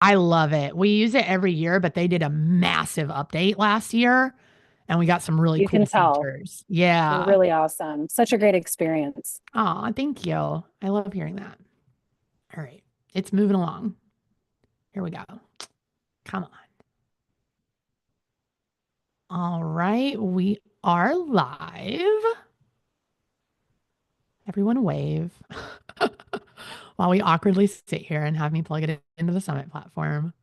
I love it. We use it every year, but they did a massive update last year and we got some really You cool can tell. features. Yeah. Really awesome. Such a great experience. Oh, thank you. I love hearing that. All right. It's moving along. Here we go. Come on. All right. We are live. Everyone wave while we awkwardly sit here and have me plug it into the Summit platform.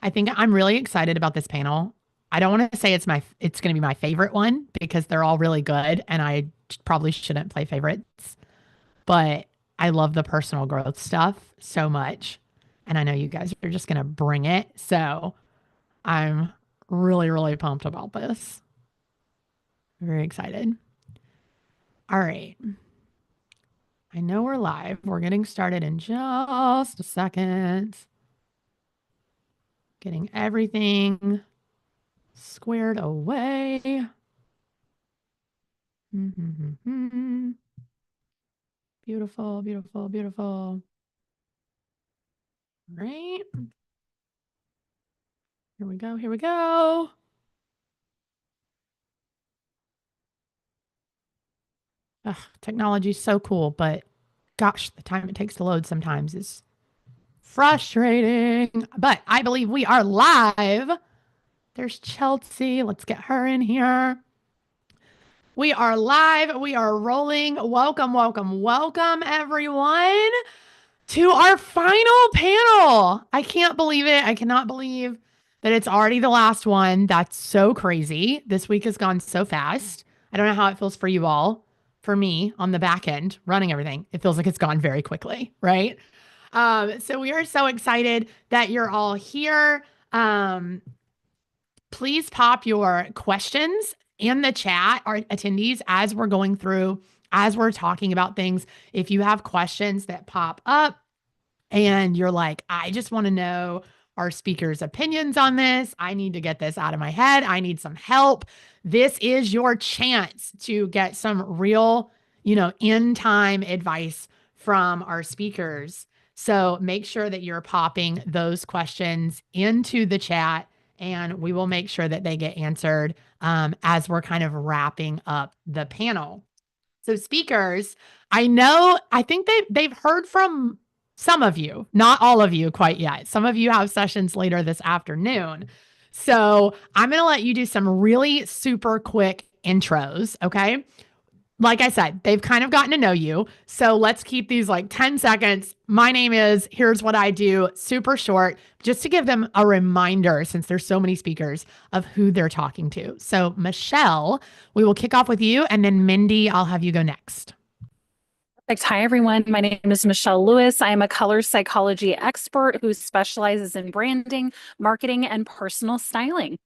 I think I'm really excited about this panel. I don't want to say it's going to be my favorite one because they're all really good and I probably shouldn't play favorites, but I love the personal growth stuff so much. And I know you guys are just going to bring it. So I'm really, really pumped about this. Very excited. All right. I know we're live. We're getting started in just a second. Getting everything squared away. Beautiful, beautiful, beautiful. All right. Here we go. Here we go. Ugh, technology's so cool, but gosh, the time it takes to load sometimes is frustrating. But I believe we are live. There's Chelsea. Let's get her in here. We are live. We are rolling. Welcome, welcome, welcome, everyone, to our final panel. I can't believe it. I cannot believe that it's already the last one. That's so crazy. This week has gone so fast. I don't know how it feels for you all. For me, on the back end, running everything, it feels like it's gone very quickly, right? So we are so excited that you're all here. Please pop your questions in the chat, our attendees, as we're going through, as we're talking about things. If you have questions that pop up and you're like, I just want to know our speakers' opinions on this, I need to get this out of my head, I need some help. This is your chance to get some real, in time advice from our speakers. So make sure that you're popping those questions into the chat and we will make sure that they get answered as we're kind of wrapping up the panel. So speakers, I think they've heard from some of you, not all of you quite yet. Some of you have sessions later this afternoon. So I'm going to let you do some really super quick intros. Okay. Like I said, they've kind of gotten to know you. So let's keep these like 10 seconds. My name is, here's what I do, super short, just to give them a reminder since there's so many speakers of who they're talking to. So, Michelle, we will kick off with you. And then Mindy, I'll have you go next. Perfect. Hi, everyone. My name is Michelle Lewis. I am a color psychology expert who specializes in branding, marketing, and personal styling.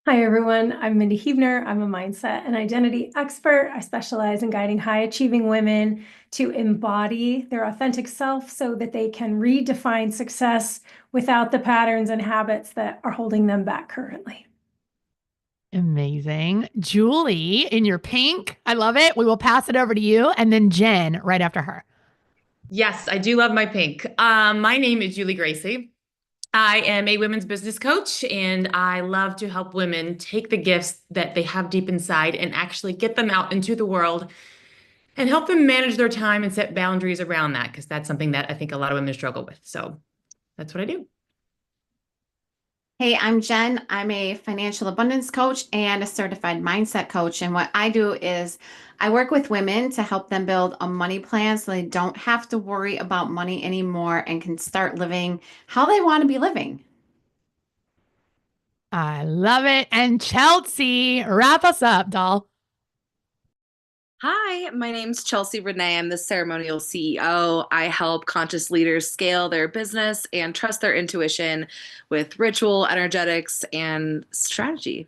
Hi, everyone. I'm Mindy Huebner. I'm a mindset and identity expert. I specialize in guiding high-achieving women to embody their authentic self so that they can redefine success without the patterns and habits that are holding them back currently. Amazing. Julie, in your pink. I love it. We will pass it over to you. And then Jen right after her. Yes, I do love my pink. My name is Julie Gracie. I am a women's business coach, and I love to help women take the gifts that they have deep inside and actually get them out into the world and help them manage their time and set boundaries around that, because that's something that I think a lot of women struggle with. So that's what I do. Hey, I'm Jen. I'm a financial abundance coach and a certified mindset coach. And what I do is I work with women to help them build a money plan so they don't have to worry about money anymore and can start living how they want to be living. I love it. And Chelsea, wrap us up, doll. Hi, my name's Chelsea Renee. I'm the ceremonial CEO. I help conscious leaders scale their business and trust their intuition with ritual, energetics, and strategy.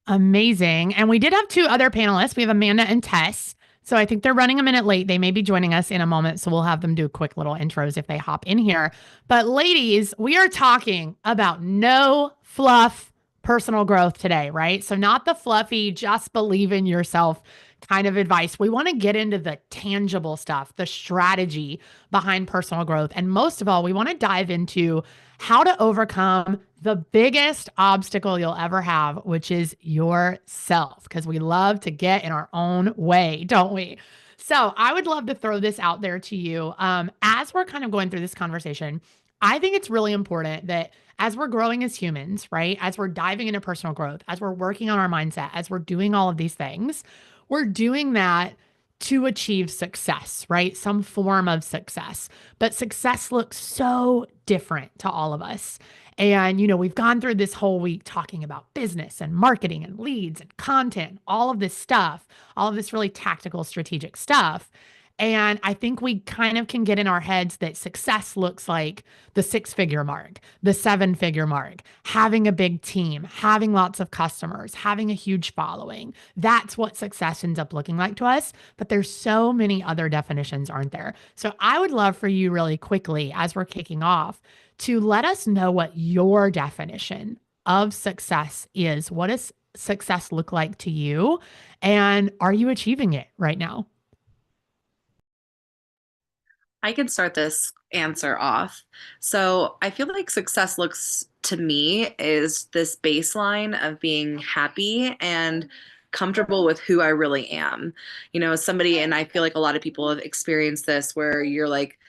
Amazing. And we did have two other panelists. We have Amanda and Tess. So I think they're running a minute late. They may be joining us in a moment. So we'll have them do quick little intros if they hop in here. But ladies, we are talking about no fluff personal growth today, right? So not the fluffy, just believe in yourself kind of advice. We want to get into the tangible stuff, the strategy behind personal growth. And most of all, we want to dive into how to overcome the biggest obstacle you'll ever have, which is yourself, because we love to get in our own way, don't we? So I would love to throw this out there to you. As we're kind of going through this conversation, I think it's really important that as we're growing as humans, right? As we're diving into personal growth, as we're working on our mindset, as we're doing all of these things, we're doing that to achieve success, right? Some form of success. But success looks so different to all of us. And, we've gone through this whole week talking about business and marketing and leads and content, all of this stuff, all of this really tactical, strategic stuff. And I think we kind of can get in our heads that success looks like the 6-figure mark, the 7-figure mark, having a big team, having lots of customers, having a huge following. That's what success ends up looking like to us. But there's so many other definitions, aren't there? So I would love for you really quickly, as we're kicking off, to let us know what your definition of success is. What does success look like to you? And are you achieving it right now? I can start this answer off. So I feel like success looks to me is this baseline of being happy and comfortable with who I really am. Somebody, and I feel like a lot of people have experienced this where you're like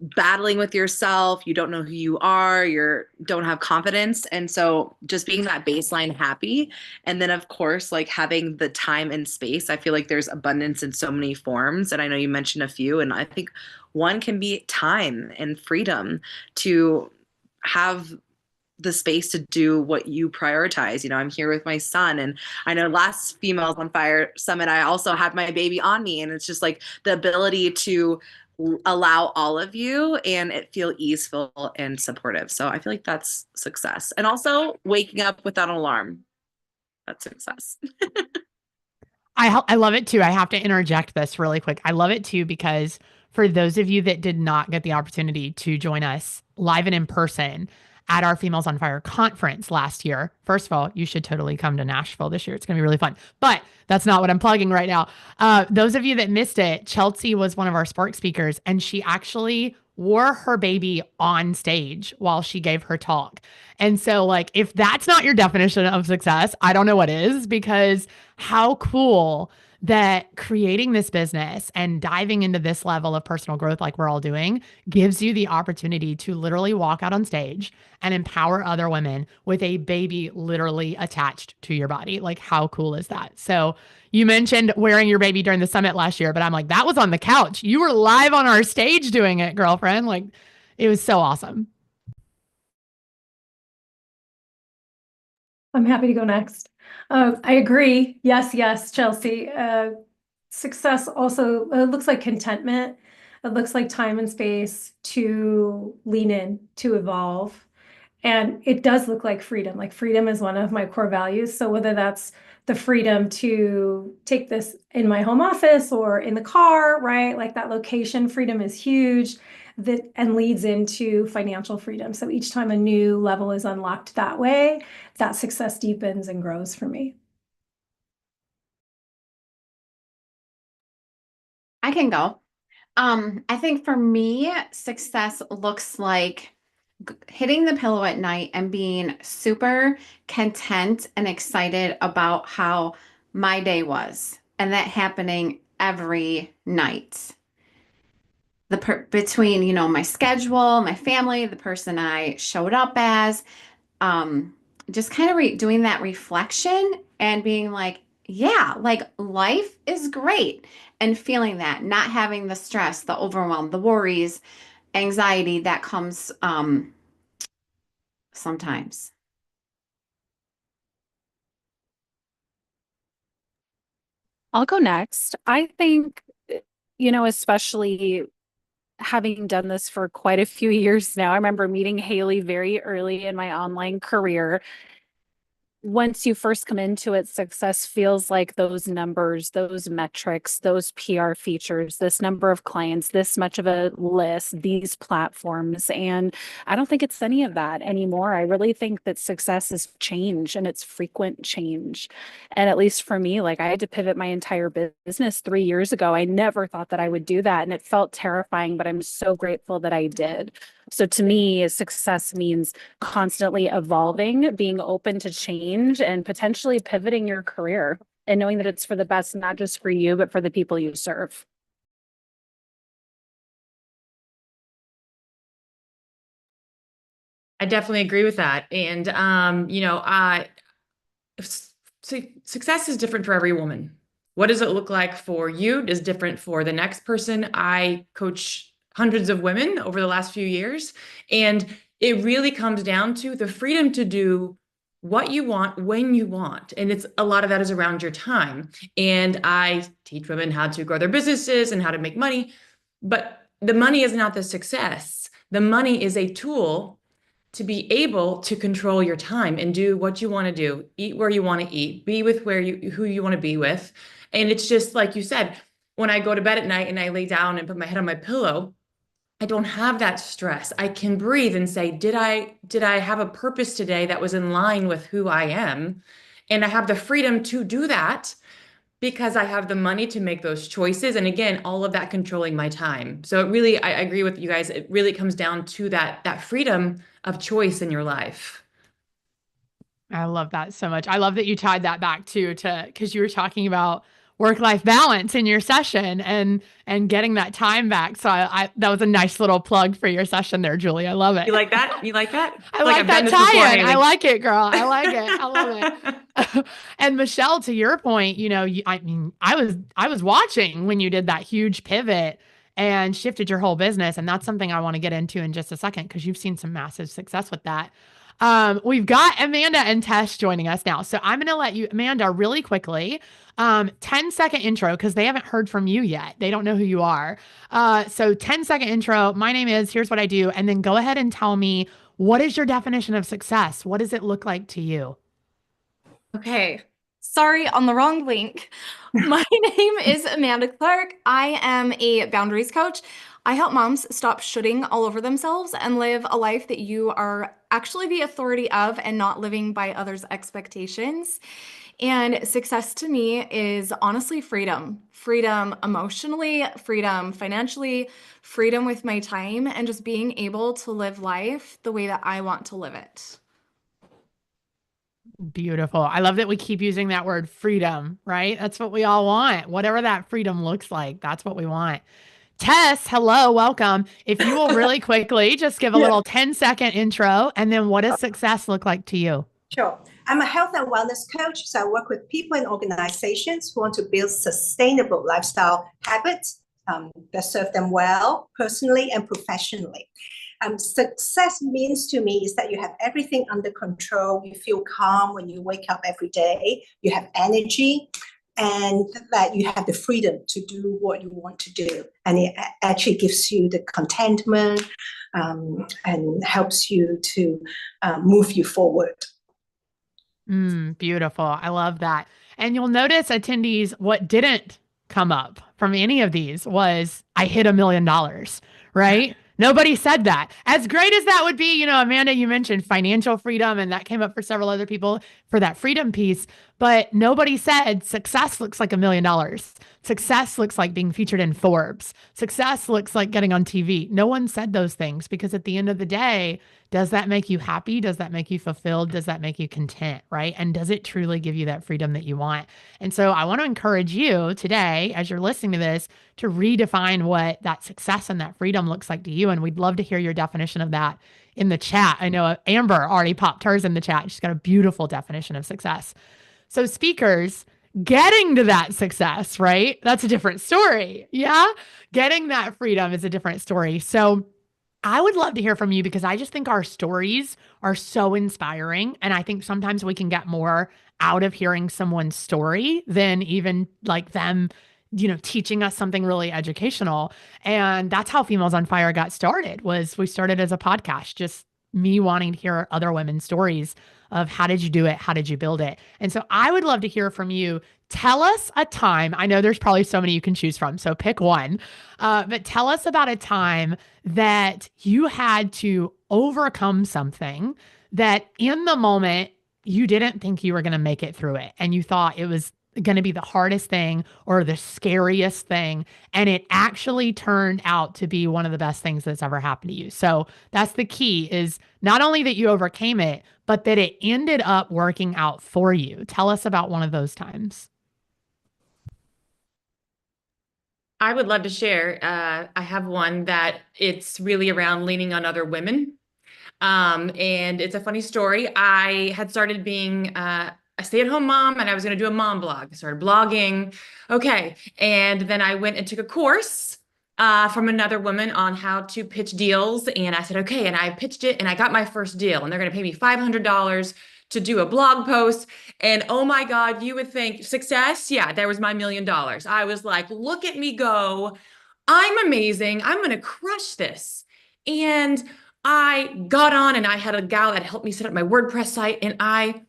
battling with yourself, you don't know who you are, you don't have confidence. And so just being that baseline happy. And then of course, like having the time and space, I feel like there's abundance in so many forms. And I know you mentioned a few, and I think one can be time and freedom to have the space to do what you prioritize. I'm here with my son, and I know last Females on Fire Summit, I also had my baby on me, and it's just like the ability to allow all of you and it feel easeful and supportive. So I feel like that's success. And also waking up without an alarm. That's success. I love it too. I have to interject this really quick. I love it too because for those of you that did not get the opportunity to join us live and in person at our Females on Fire conference last year, first of all, you should totally come to Nashville this year. It's going to be really fun. But that's not what I'm plugging right now. Those of you that missed it, Chelsea was one of our Spark speakers, and she actually wore her baby on stage while she gave her talk. And so, like, if that's not your definition of success, I don't know what is, because how cool that creating this business and diving into this level of personal growth, like we're all doing, gives you the opportunity to literally walk out on stage and empower other women with a baby literally attached to your body. Like, how cool is that? So you mentioned wearing your baby during the summit last year, but I'm like, that was on the couch. You were live on our stage doing it, girlfriend. Like, it was so awesome. I'm happy to go next. I agree. Yes, Chelsea. Success also looks like contentment. It looks like time and space to lean in, to evolve. And it does look like freedom. Like freedom is one of my core values. So whether that's the freedom to take this in my home office or in the car, right? Like that location freedom is huge, that and leads into financial freedom. So each time a new level is unlocked that way, that success deepens and grows for me. I can go. I think for me, success looks like hitting the pillow at night and being super content and excited about how my day was, and that happening every night. Between, my schedule, my family, the person I showed up as, just kind of doing that reflection and being like, yeah, like life is great, and feeling that, not having the stress, the overwhelm, the worries, anxiety that comes sometimes. I'll go next. I think, especially having done this for quite a few years now, I remember meeting Haley very early in my online career. once you first come into it, success feels like those numbers, those metrics, those PR features, this number of clients, this much of a list, these platforms. And I don't think it's any of that anymore. I really think that success is change, and it's frequent change. And at least for me, like I had to pivot my entire business 3 years ago. I never thought that I would do that. And it felt terrifying, but I'm so grateful that I did. So to me, success means constantly evolving, being open to change, and potentially pivoting your career and knowing that it's for the best, not just for you, but for the people you serve. I definitely agree with that. And, success is different for every woman. What does it look like for you is different for the next person. I coach hundreds of women over the last few years, and it really comes down to the freedom to do what you want when you want. And it's a lot of that is around your time. And I teach women how to grow their businesses and how to make money, but the money is not the success. The money is a tool to be able to control your time and do what you want to do, eat where you want to eat, be with who you want to be with. And it's just like you said, when I go to bed at night and I lay down and put my head on my pillow, I don't have that stress. I can breathe and say, did I have a purpose today that was in line with who I am? And I have the freedom to do that because I have the money to make those choices. And again, all of that controlling my time. So it really, I agree with you guys. It really comes down to that freedom of choice in your life. I love that so much. I love that you tied that back to because you were talking about work-life balance in your session and getting that time back. So I that was a nice little plug for your session there, Julie. I love it. You like that? You like that? I like that tie-in. I like it, girl. I like it. I love it. And Michelle, to your point, I was watching when you did that huge pivot and shifted your whole business. And that's something I want to get into in just a second, because you've seen some massive success with that. We've got Amanda and Tess joining us now. So I'm going to let you, Amanda, really quickly, 10-second intro, because they haven't heard from you yet. They don't know who you are. So 10-second intro. My name is, here's what I do. And then go ahead and tell me, what is your definition of success? What does it look like to you? Okay. Sorry, on the wrong link. My name is Amanda Clark. I am a boundaries coach. I help moms stop shooting all over themselves and live a life that you are actually the authority of and not living by others' expectations. And success to me is honestly freedom. Freedom emotionally, freedom financially, freedom with my time, and just being able to live life the way that I want to live it. Beautiful. I love that we keep using that word freedom, right? That's what we all want. Whatever that freedom looks like, that's what we want. Tess, hello, welcome. If you will really quickly just give a little 10-second intro, and then what does success look like to you? Sure. I'm a health and wellness coach, so I work with people and organizations who want to build sustainable lifestyle habits that serve them well, personally and professionally. Success means to me is that you have everything under control. You feel calm when you wake up every day. You have energy, and that you have the freedom to do what you want to do. And it actually gives you the contentment and helps you to move you forward. Beautiful. I love that. And you'll notice, attendees, what didn't come up from any of these was, I hit $1 million, right? Nobody said that. As great as that would be, Amanda, you mentioned financial freedom, and that came up for several other people for that freedom piece, but nobody said success looks like $1 million. Success looks like being featured in Forbes. Success looks like getting on TV. No one said those things, because at the end of the day, does that make you happy? Does that make you fulfilled? Does that make you content, right? And does it truly give you that freedom that you want? And so I want to encourage you today, as you're listening to this, to redefine what that success and that freedom looks like to you. And we'd love to hear your definition of that in the chat. I know Amber already popped hers in the chat. She's got a beautiful definition of success. So speakers, getting to that success, right? That's a different story. Yeah. Getting that freedom is a different story. So I would love to hear from you, because I just think our stories are so inspiring. And I think sometimes we can get more out of hearing someone's story than even like them, teaching us something really educational. And that's how Females on Fire got started. Was we started as a podcast, just me wanting to hear other women's stories of how did you do it? How did you build it? And so I would love to hear from you. Tell us a time. I know there's probably so many you can choose from, so pick one. But tell us about a time that you had to overcome something that in the moment you didn't think you were going to make it through it. And you thought it was going to be the hardest thing or the scariest thing. And it actually turned out to be one of the best things that's ever happened to you. So that's the key, is not only that you overcame it, but that it ended up working out for you. Tell us about one of those times. I would love to share. I have one that it's really around leaning on other women. And it's a funny story. I had started being a stay-at-home mom, and I was going to do a mom blog. I started blogging. Okay. And then I went and took a course from another woman on how to pitch deals. And I said, okay. And I pitched it and I got my first deal, and they're going to pay me $500 to do a blog post. And oh my God, you would think success. Yeah, there was my $1 million. I was like, look at me go. I'm amazing. I'm going to crush this. And I got on, and I had a gal that helped me set up my WordPress site, and I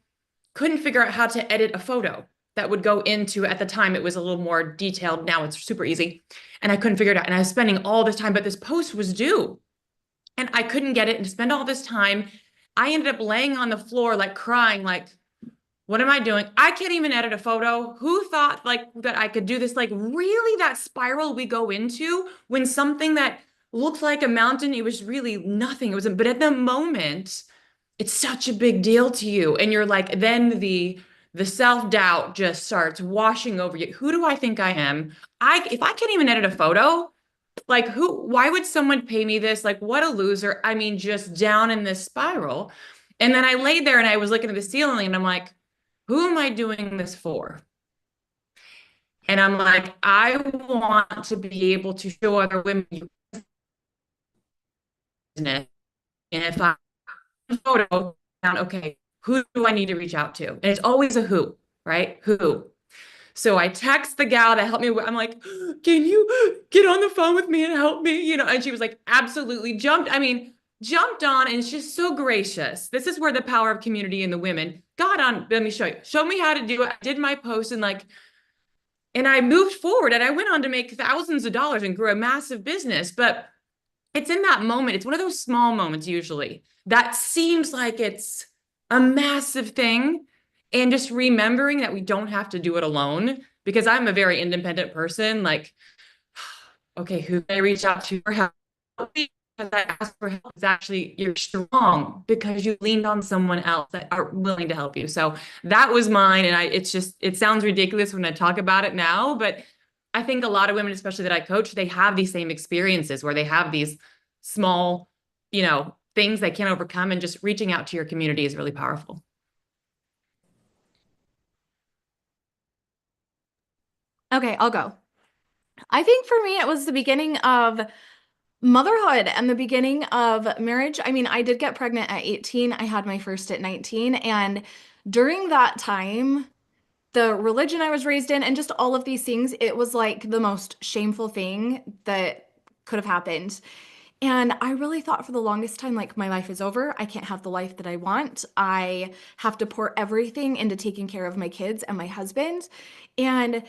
couldn't figure out how to edit a photo that would go into, at the time, it was a little more detailed. Now it's super easy. And I couldn't figure it out. And I was spending all this time, but this post was due and I couldn't get it, and to spend all this time, I ended up laying on the floor, like crying, like, what am I doing? I can't even edit a photo. Who thought like that I could do this? Like, really, that spiral we go into when something that looked like a mountain, it was really nothing. It wasn't, but at the moment, it's such a big deal to you. And you're like, then the self-doubt just starts washing over you. Who do I think I am? If I can't even edit a photo, like why would someone pay me this? Like, what a loser. I mean, just down in this spiral. And then I laid there and I was looking at the ceiling and I'm like, who am I doing this for? And I'm like, I want to be able to show other women business. And if I photo down, okay, who do I need to reach out to? And it's always a who, right? Who? So I text the gal that helped me. I'm like, can you get on the phone with me and help me? You know, and she was like, absolutely, jumped on, and she's so gracious. This is where the power of community and the women got on. Let me show you. Show me how to do it. I did my post, and I moved forward, and I went on to make thousands of dollars and grew a massive business. But it's in that moment. It's one of those small moments usually that seems like it's a massive thing. And just remembering that we don't have to do it alone, because I'm a very independent person. Like, okay, who can I reach out to for help? Because I ask for help is actually, you're strong because you leaned on someone else that are willing to help you. So that was mine. And it sounds ridiculous when I talk about it now, but I think a lot of women, especially that I coach, they have these same experiences where they have these small, things they can't overcome, and just reaching out to your community is really powerful. Okay, I'll go. I think for me, it was the beginning of motherhood and the beginning of marriage. I mean, I did get pregnant at 18. I had my first at 19. And during that time, the religion I was raised in and just all of these things, it was like the most shameful thing that could have happened. And I really thought for the longest time, like, my life is over. I can't have the life that I want. I have to pour everything into taking care of my kids and my husband. And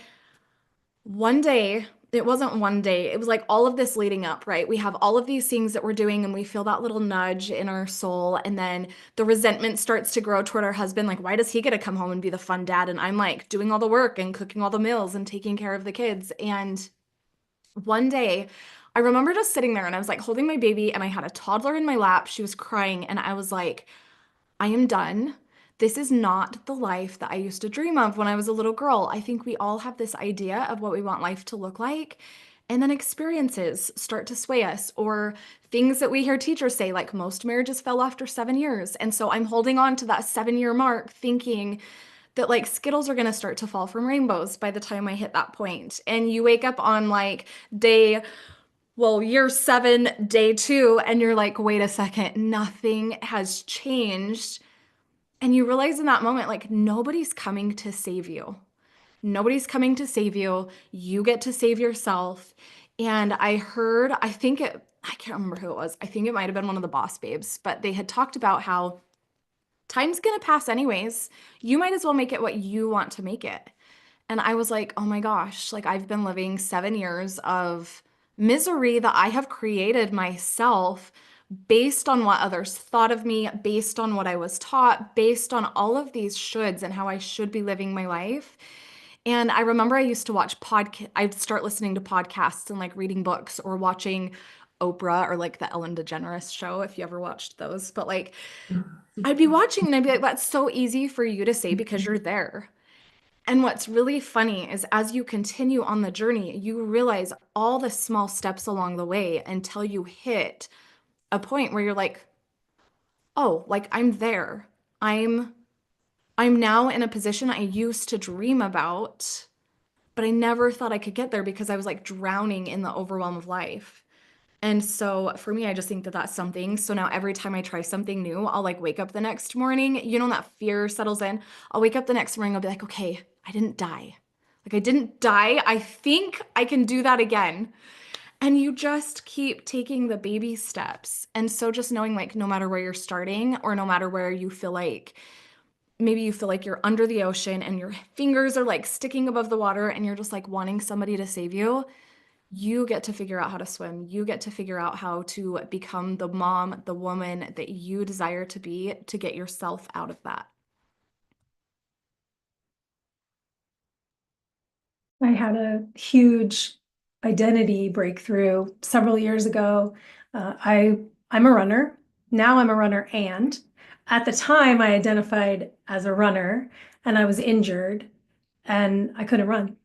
one day, it wasn't one day, it was like all of this leading up, right? We have all of these things that we're doing, and we feel that little nudge in our soul. And then the resentment starts to grow toward our husband. Like, why does he get to come home and be the fun dad? And I'm like doing all the work and cooking all the meals and taking care of the kids. And one day, I remember just sitting there and I was like holding my baby, and I had a toddler in my lap. She was crying, and I was like, I am done. This is not the life that I used to dream of when I was a little girl. I think we all have this idea of what we want life to look like. And then experiences start to sway us, or things that we hear teachers say, like most marriages fell after 7 years. And so I'm holding on to that 7-year mark, thinking that like Skittles are going to start to fall from rainbows by the time I hit that point. And you wake up on like year 7, day 2, and you're like, wait a second, nothing has changed. And you realize in that moment, like, nobody's coming to save you. Nobody's coming to save you. You get to save yourself. And I I can't remember who it was. I think it might have been one of the boss babes, but they had talked about how time's gonna pass anyways. You might as well make it what you want to make it. And I was like, oh my gosh, like I've been living 7 years of misery that I have created myself based on what others thought of me, based on what I was taught, based on all of these shoulds and how I should be living my life. And I remember I used to watch I'd start listening to podcasts and like reading books or watching Oprah or like the Ellen DeGeneres show, if you ever watched those. But like I'd be watching and I'd be like, that's so easy for you to say because you're there. And what's really funny is as you continue on the journey, you realize all the small steps along the way until you hit a point where you're like, oh, like I'm there. I'm now in a position I used to dream about, but I never thought I could get there because I was like drowning in the overwhelm of life. And so for me, I just think that that's something. So now every time I try something new, I'll like wake up the next morning, you know, that fear settles in. I'll wake up the next morning, I'll be like, okay, I didn't die. Like I didn't die. I think I can do that again. And you just keep taking the baby steps. And so just knowing like no matter where you're starting or no matter where you feel like maybe you feel like you're under the ocean and your fingers are like sticking above the water and you're just like wanting somebody to save you, you get to figure out how to swim. You get to figure out how to become the mom, the woman that you desire to be to get yourself out of that. I had a huge identity breakthrough several years ago. I'm a runner. Now I'm a runner, and at the time I identified as a runner and I was injured and I couldn't run.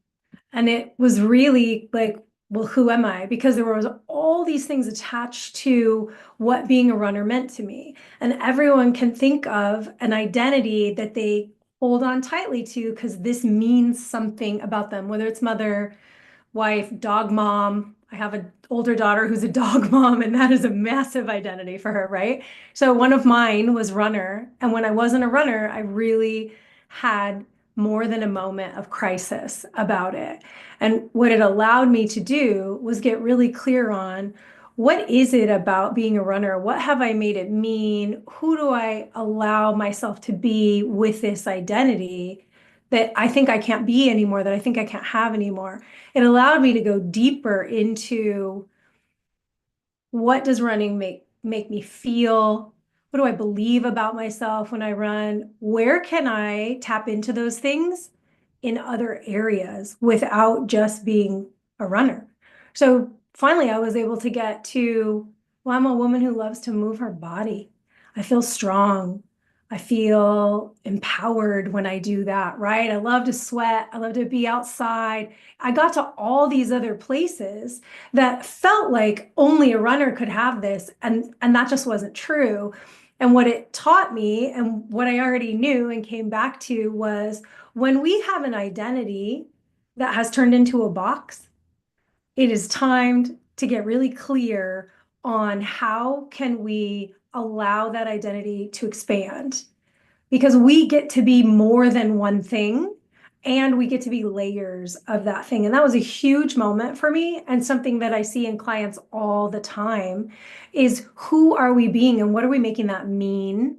And it was really like, well, who am I? Because there was all these things attached to what being a runner meant to me. And everyone can think of an identity that they hold on tightly to because this means something about them, whether it's mother, wife, dog mom. I have an older daughter who's a dog mom, and that is a massive identity for her, right? So one of mine was runner. And when I wasn't a runner, I really had more than a moment of crisis about it. And what it allowed me to do was get really clear on what is it about being a runner? What have I made it mean? Who do I allow myself to be with this identity that I think I can't be anymore, that I think I can't have anymore? It allowed me to go deeper into what does running make me feel? What do I believe about myself when I run? Where can I tap into those things in other areas without just being a runner? So finally, I was able to get to, well, I'm a woman who loves to move her body. I feel strong. I feel empowered when I do that, right? I love to sweat. I love to be outside. I got to all these other places that felt like only a runner could have this, and that just wasn't true. And what it taught me and what I already knew and came back to was when we have an identity that has turned into a box, it is timed to get really clear on how can we allow that identity to expand, because we get to be more than one thing and we get to be layers of that thing. And that was a huge moment for me, and something that I see in clients all the time is who are we being and what are we making that mean?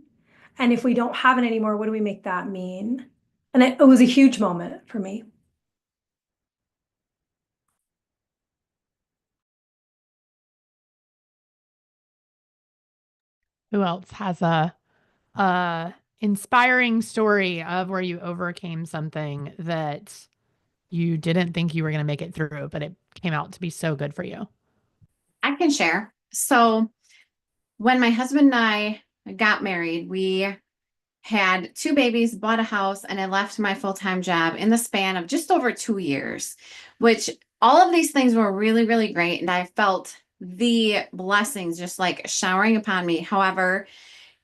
And if we don't have it anymore, what do we make that mean? And it was a huge moment for me. Who else has a inspiring story of where you overcame something that you didn't think you were going to make it through, but it came out to be so good for you? I can share. So when my husband and I got married, we had 2 babies, bought a house, and I left my full-time job in the span of just over 2 years, which all of these things were really, really great. And I felt the blessings just like showering upon me. However,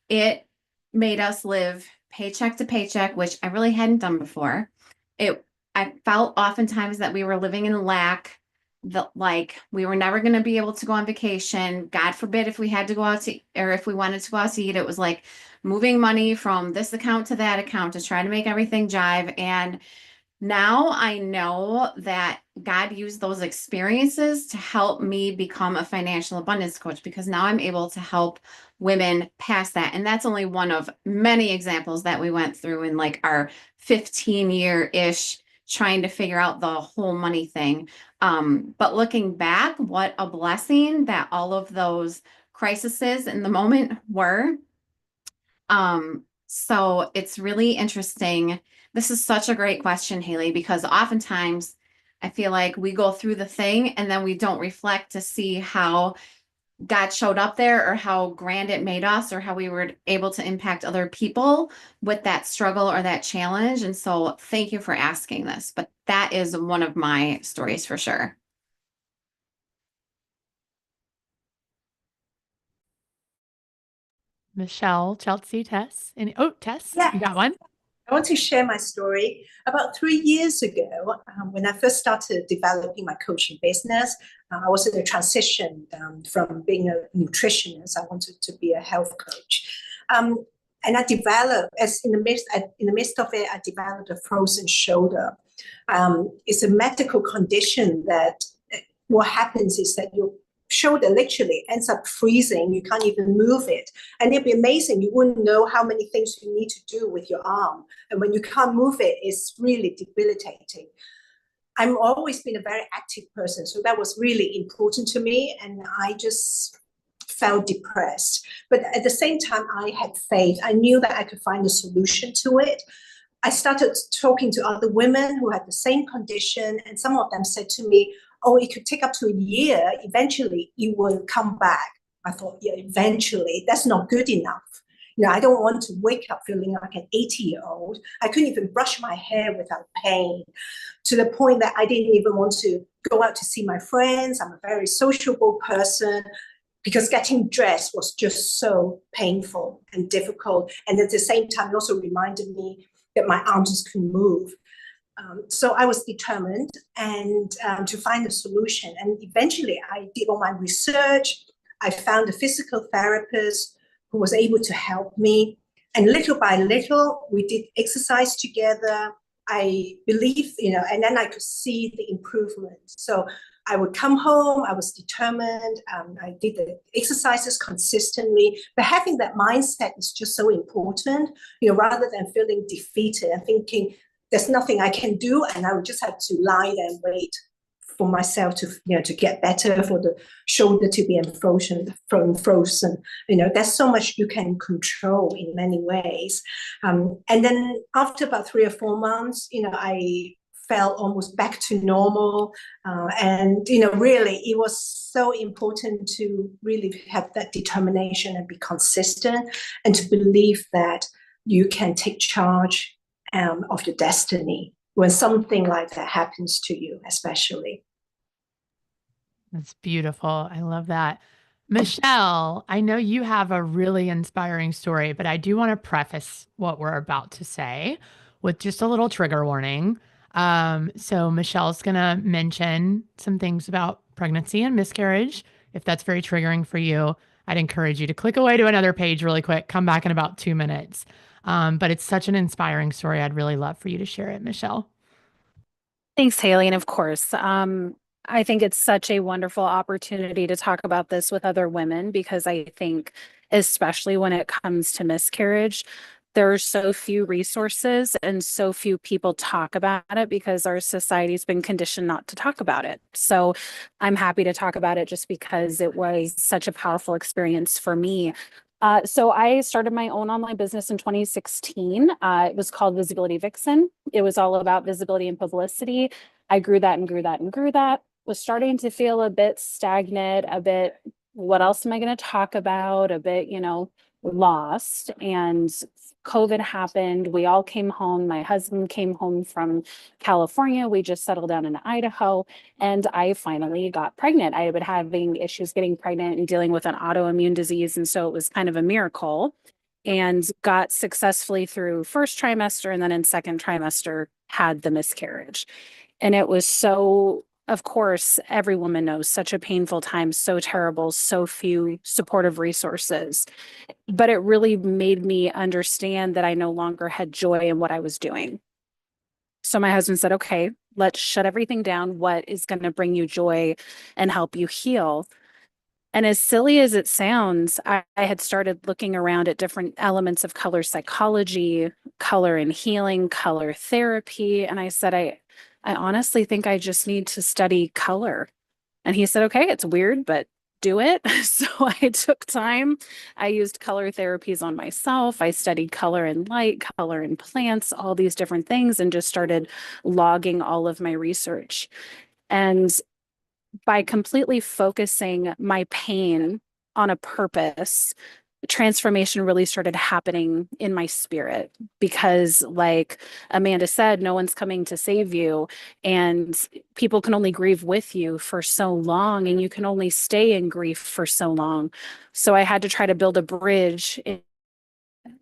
it made us live paycheck to paycheck, which I really hadn't done before. I felt oftentimes that we were living in lack, that like we were never going to be able to go on vacation. God forbid if we had to go out to, or if we wanted to go out to eat, it was like moving money from this account to that account to try to make everything jive. And Now I know that God used those experiences to help me become a financial abundance coach, because now I'm able to help women pass that. And that's only one of many examples that we went through in like our 15-year-ish trying to figure out the whole money thing. But looking back, what a blessing that all of those crises in the moment were. So it's really interesting. This is such a great question, Haley, because oftentimes I feel like we go through the thing and then we don't reflect to see how God showed up there, or how grand it made us, or how we were able to impact other people with that struggle or that challenge. And so thank you for asking this, but that is one of my stories for sure. Michelle, Chelsea, Tess. Tess, Yeah. you got one? I want to share my story. About 3 years ago, when I first started developing my coaching business, I was in a transition from being a nutritionist. I wanted to be a health coach. And I developed, as in the midst of it, I developed a frozen shoulder. It's a medical condition that what happens is that your shoulder literally ends up freezing. You can't even move it. And it'd be amazing. You wouldn't know how many things you need to do with your arm. And when you can't move it, it's really debilitating. I've always been a very active person, so that was really important to me. And I just felt depressed. But at the same time, I had faith. I knew that I could find a solution to it. I started talking to other women who had the same condition, and some of them said to me, oh, it could take up to a year. Eventually, it will come back. I thought, yeah, eventually, that's not good enough. I don't want to wake up feeling like an 80-year-old. I couldn't even brush my hair without pain, to the point that I didn't even want to go out to see my friends. I'm a very sociable person, because getting dressed was just so painful and difficult. And at the same time, it also reminded me that my arms just couldn't move. So I was determined to find a solution. And eventually I did all my research. I found a physical therapist who was able to help me. And little by little, we did exercise together. I believe, and then I could see the improvement. So I would come home, I was determined, I did the exercises consistently, but having that mindset is just so important, rather than feeling defeated and thinking there's nothing I can do, and I would just have to lie there and wait for myself to get better, for the shoulder to be frozen. There's so much you can control in many ways. And then after about 3 or 4 months, I felt almost back to normal. And really, it was so important to really have that determination and be consistent, and to believe that you can take charge of your destiny when something like that happens to you, especially. That's beautiful. I love that. Michelle, I know you have a really inspiring story, but I do want to preface what we're about to say with just a little trigger warning. So Michelle's going to mention some things about pregnancy and miscarriage. If that's very triggering for you, I'd encourage you to click away to another page really quick, come back in about 2 minutes. But it's such an inspiring story. I'd really love for you to share it, Michelle. Thanks, Haley. And of course, I think it's such a wonderful opportunity to talk about this with other women, because I think, especially when it comes to miscarriage, there are so few resources and so few people talk about it, because our society's been conditioned not to talk about it. So I'm happy to talk about it, just because it was such a powerful experience for me. So I started my own online business in 2016. It was called Visibility Vixen. It was all about visibility and publicity. I grew that and grew that and grew that. Was starting to feel a bit stagnant, a bit, what else am I going to talk about? A bit, lost. And COVID happened. We all came home. My husband came home from California. We just settled down in Idaho, and I finally got pregnant. I had been having issues getting pregnant and dealing with an autoimmune disease. And so it was kind of a miracle, and got successfully through first trimester. And then in second trimester, had the miscarriage. And it was so, of course, every woman knows, such a painful time, so terrible, so few supportive resources. But it really made me understand that I no longer had joy in what I was doing. So my husband said, okay, let's shut everything down. What is going to bring you joy and help you heal? And as silly as it sounds, I had started looking around at different elements of color psychology, color and healing, color therapy. And I said, I honestly think I just need to study color. And he said, okay, it's weird, but do it. So I took time. I used color therapies on myself. I studied color and light, color and plants, all these different things, and just started logging all of my research. And by completely focusing my pain on a purpose, transformation really started happening in my spirit because, like Amanda said, no one's coming to save you, and people can only grieve with you for so long, and you can only stay in grief for so long. So I had to try to build a bridge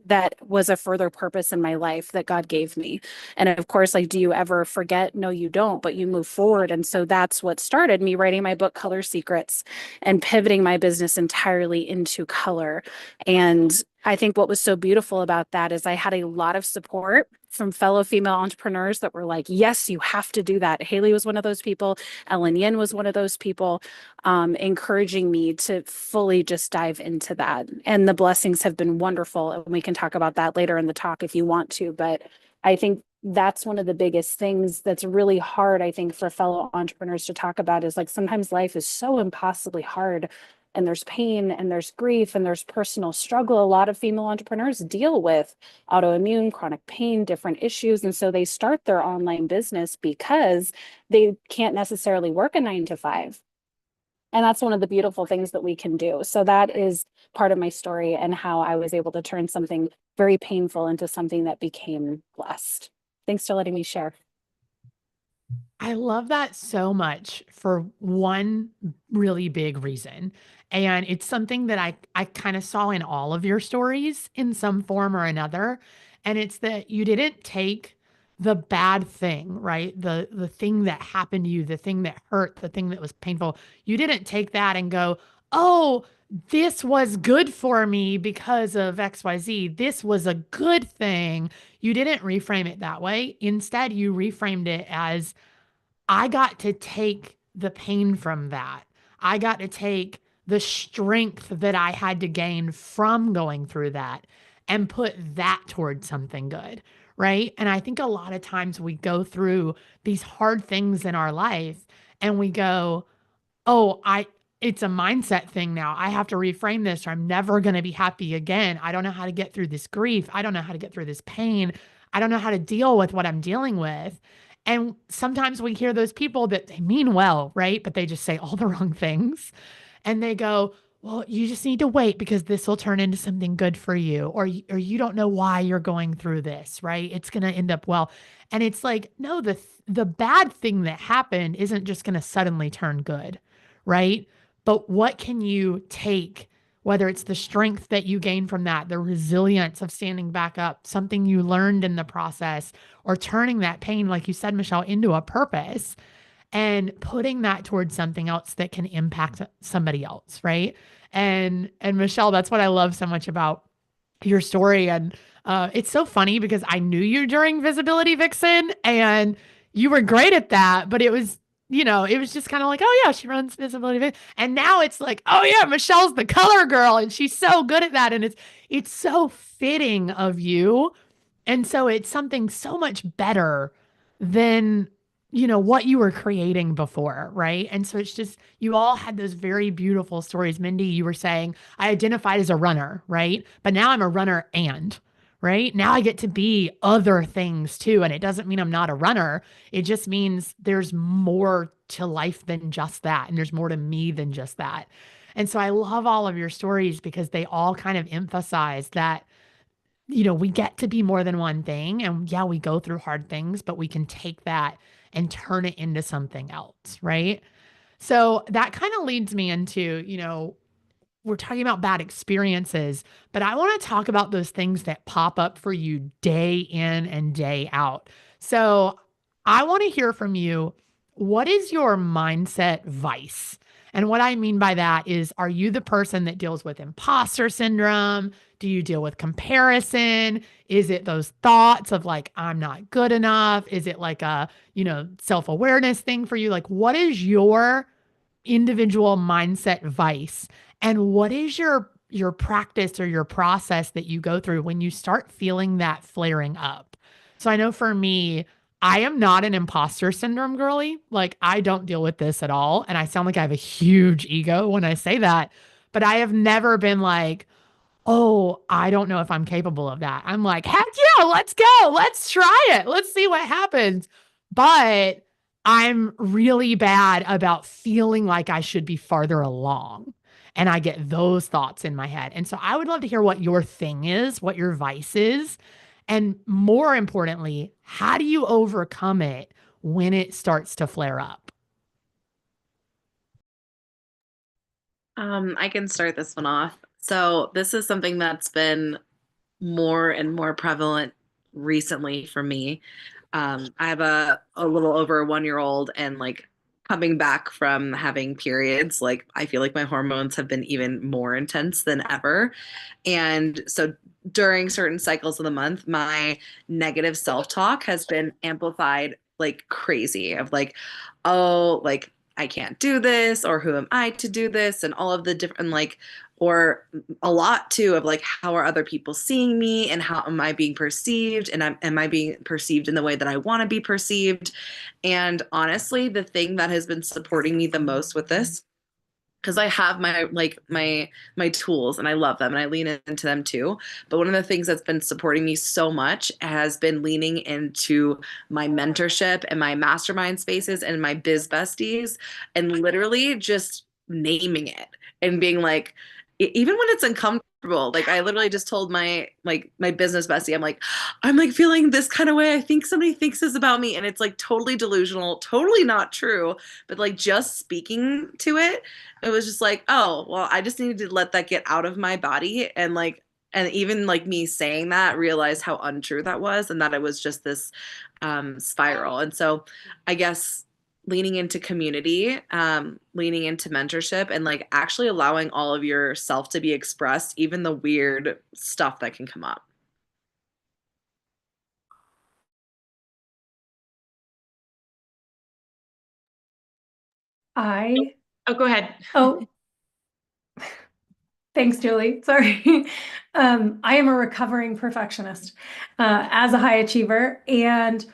that was a further purpose in my life that God gave me. And of course, like, do you ever forget? No, you don't, but you move forward. And so that's what started me writing my book, Color Secrets, and pivoting my business entirely into color. And I think what was so beautiful about that is I had a lot of support from fellow female entrepreneurs that were like, yes, you have to do that. Haley was one of those people. Ellen Yin was one of those people, encouraging me to fully just dive into that. And the blessings have been wonderful. And we can talk about that later in the talk if you want to. But I think that's one of the biggest things that's really hard, I think, for fellow entrepreneurs to talk about is like sometimes life is so impossibly hard. And there's pain and there's grief and there's personal struggle. A lot of female entrepreneurs deal with autoimmune, chronic pain, different issues. And so they start their online business because they can't necessarily work a 9 to 5. And that's one of the beautiful things that we can do. So that is part of my story and how I was able to turn something very painful into something that became blessed. Thanks for letting me share. I love that so much for one really big reason. And it's something that I kind of saw in all of your stories in some form or another. And it's that you didn't take the bad thing, right? The thing that happened to you, the thing that hurt, the thing that was painful. You didn't take that and go, "Oh, this was good for me because of XYZ. This was a good thing." You didn't reframe it that way. Instead, you reframed it as, I got to take the pain from that. I got to take the strength that I had to gain from going through that and put that towards something good. Right. And I think a lot of times we go through these hard things in our life and we go, "Oh, it's a mindset thing now. I have to reframe this or I'm never going to be happy again. I don't know how to get through this grief. I don't know how to get through this pain. I don't know how to deal with what I'm dealing with." And sometimes we hear those people that they mean well, right? But they just say all the wrong things. And they go, "Well, you just need to wait because this will turn into something good for you. Or you don't know why you're going through this, right? It's going to end up well." And it's like, no, the bad thing that happened isn't just going to suddenly turn good, right? But what can you take, whether it's the strength that you gain from that, the resilience of standing back up, something you learned in the process, or turning that pain, like you said, Michelle, into a purpose and putting that towards something else that can impact somebody else, right? And Michelle, that's what I love so much about your story. And it's so funny because I knew you during Visibility Vixen and you were great at that, but it was, it was just kind of like, "Oh yeah, she runs Visibility Vixen." And now it's like, "Oh yeah, Michelle's the color girl and she's so good at that." And it's so fitting of you. And so it's something so much better than, what you were creating before, right? And so it's just, you all had those very beautiful stories. Mindy, you were saying, I identified as a runner, right? But now I'm a runner right? Now I get to be other things too. And it doesn't mean I'm not a runner. It just means there's more to life than just that. And there's more to me than just that. And so I love all of your stories because they all kind of emphasize that, we get to be more than one thing. And yeah, we go through hard things, but we can take that and turn it into something else, right? So that kind of leads me into, we're talking about bad experiences, but I want to talk about those things that pop up for you day in and day out. So I want to hear from you. What is your mindset vice? And what I mean by that is, are you the person that deals with imposter syndrome? Do you deal with comparison? Is it those thoughts of like, I'm not good enough? Is it like a, self-awareness thing for you? Like, what is your individual mindset vice? And what is your practice or your process that you go through when you start feeling that flaring up? So I know for me, I am not an imposter syndrome girly. Like, I don't deal with this at all. And I sound like I have a huge ego when I say that, but I have never been like, oh, I don't know if I'm capable of that. I'm like, heck yeah, let's go. Let's try it. Let's see what happens. But I'm really bad about feeling like I should be farther along. And I get those thoughts in my head. And so I would love to hear what your thing is, what your vice is. And more importantly, how do you overcome it when it starts to flare up? I can start this one off. So this is something that's been more and more prevalent recently for me. I have a little over a 1 year old, and like coming back from having periods, like I feel like my hormones have been even more intense than ever. And so during certain cycles of the month, my negative self-talk has been amplified like crazy of like, oh, like I can't do this, or who am I to do this, and all of the different like, or a lot too of like, how are other people seeing me, and how am I being perceived, and am I being perceived in the way that I want to be perceived? And honestly, the thing that has been supporting me the most with this, because I have my tools and I love them and I lean into them too. But one of the things that's been supporting me so much has been leaning into my mentorship and my mastermind spaces and my biz besties, and literally just naming it and being like, even when it's uncomfortable, like I literally just told my business bestie, I'm like feeling this kind of way. I think somebody thinks this about me, and it's like totally delusional, totally not true. But like just speaking to it, it was just like, oh, well, I just needed to let that get out of my body. And even like me saying that, realized how untrue that was, and that it was just this spiral. And so I guess leaning into community, leaning into mentorship, and like actually allowing all of yourself to be expressed, even the weird stuff that can come up. Oh, go ahead. Oh, thanks, Julie. Sorry. I am a recovering perfectionist as a high achiever. And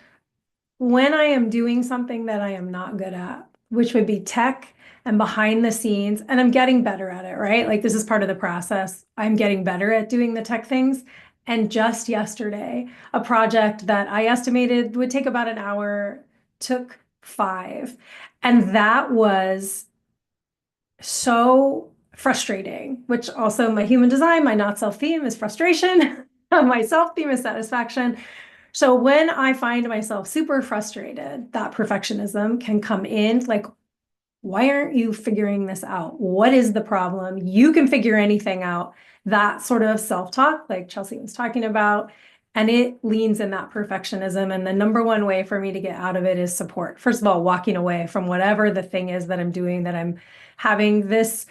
when I am doing something that I am not good at, which would be tech and behind the scenes, and I'm getting better at it, right? Like this is part of the process. I'm getting better at doing the tech things. And just yesterday, a project that I estimated would take about an hour took 5. And that was so frustrating, which also my human design, my not self theme is frustration. My self theme is satisfaction. So when I find myself super frustrated, that perfectionism can come in like, why aren't you figuring this out? What is the problem? You can figure anything out. That sort of self-talk, like Chelsea was talking about, and it leans in that perfectionism. And the number one way for me to get out of it is support. First of all, walking away from whatever the thing is that I'm doing, that I'm having this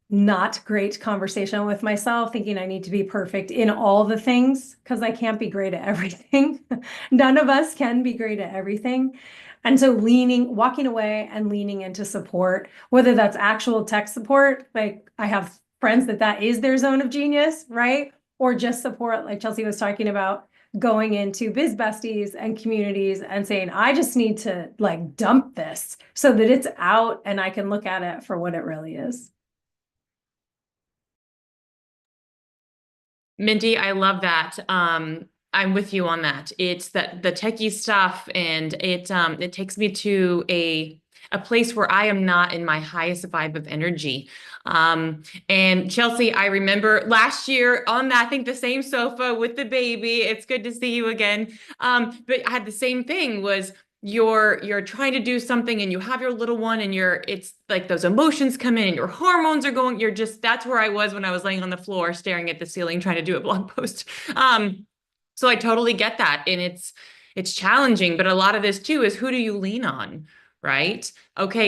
not great conversation with myself, thinking I need to be perfect in all the things, because I can't be great at everything. None of us can be great at everything. And so walking away and leaning into support, whether that's actual tech support, like I have friends that is their zone of genius, right? Or just support, like Chelsea was talking about, going into biz besties and communities and saying, I just need to like dump this so that it's out and I can look at it for what it really is. Mindy, I love that. I'm with you on that. It's that the techie stuff, and it takes me to a place where I am not in my highest vibe of energy. And Chelsea, I remember last year on that, I think the same sofa with the baby. It's good to see you again. But I had the same thing, was you're trying to do something and you have your little one, and it's like those emotions come in and your hormones are going, that's where I was when I was laying on the floor staring at the ceiling trying to do a blog post. So I totally get that, and it's challenging, but a lot of this too is, who do you lean on, right? Okay,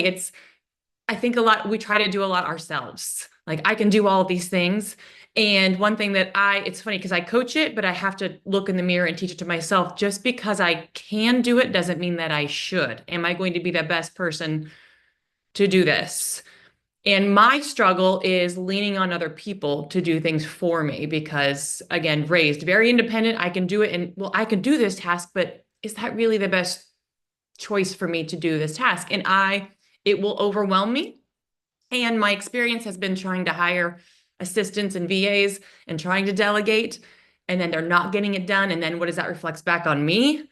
I think we try to do a lot ourselves. Like I can do all these things. And one thing that it's funny because I coach it, but I have to look in the mirror and teach it to myself. Just because I can do it doesn't mean that I should. Am I going to be the best person to do this? And my struggle is leaning on other people to do things for me because, again, raised very independent. I can do it. And well, I can do this task, but is that really the best choice for me to do this task? And it will overwhelm me. And my experience has been trying to hire assistants and VAs and trying to delegate, and then they're not getting it done. And then what does that reflect back on me?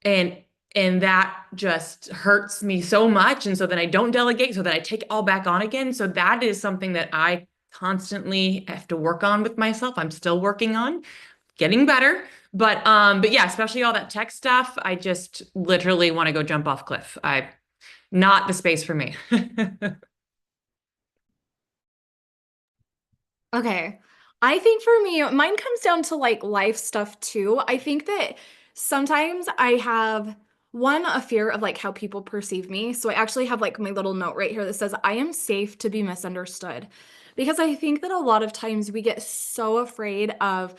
And that just hurts me so much. And so then I don't delegate, so then I take it all back on again. So that is something that I constantly have to work on with myself. I'm still working on getting better. But yeah, especially all that tech stuff, I just literally want to go jump off cliff. Not the space for me. Okay. I think for me, mine comes down to like life stuff too. I think that sometimes I have a fear of like how people perceive me. So I actually have like my little note right here that says, I am safe to be misunderstood. Because I think that a lot of times we get so afraid of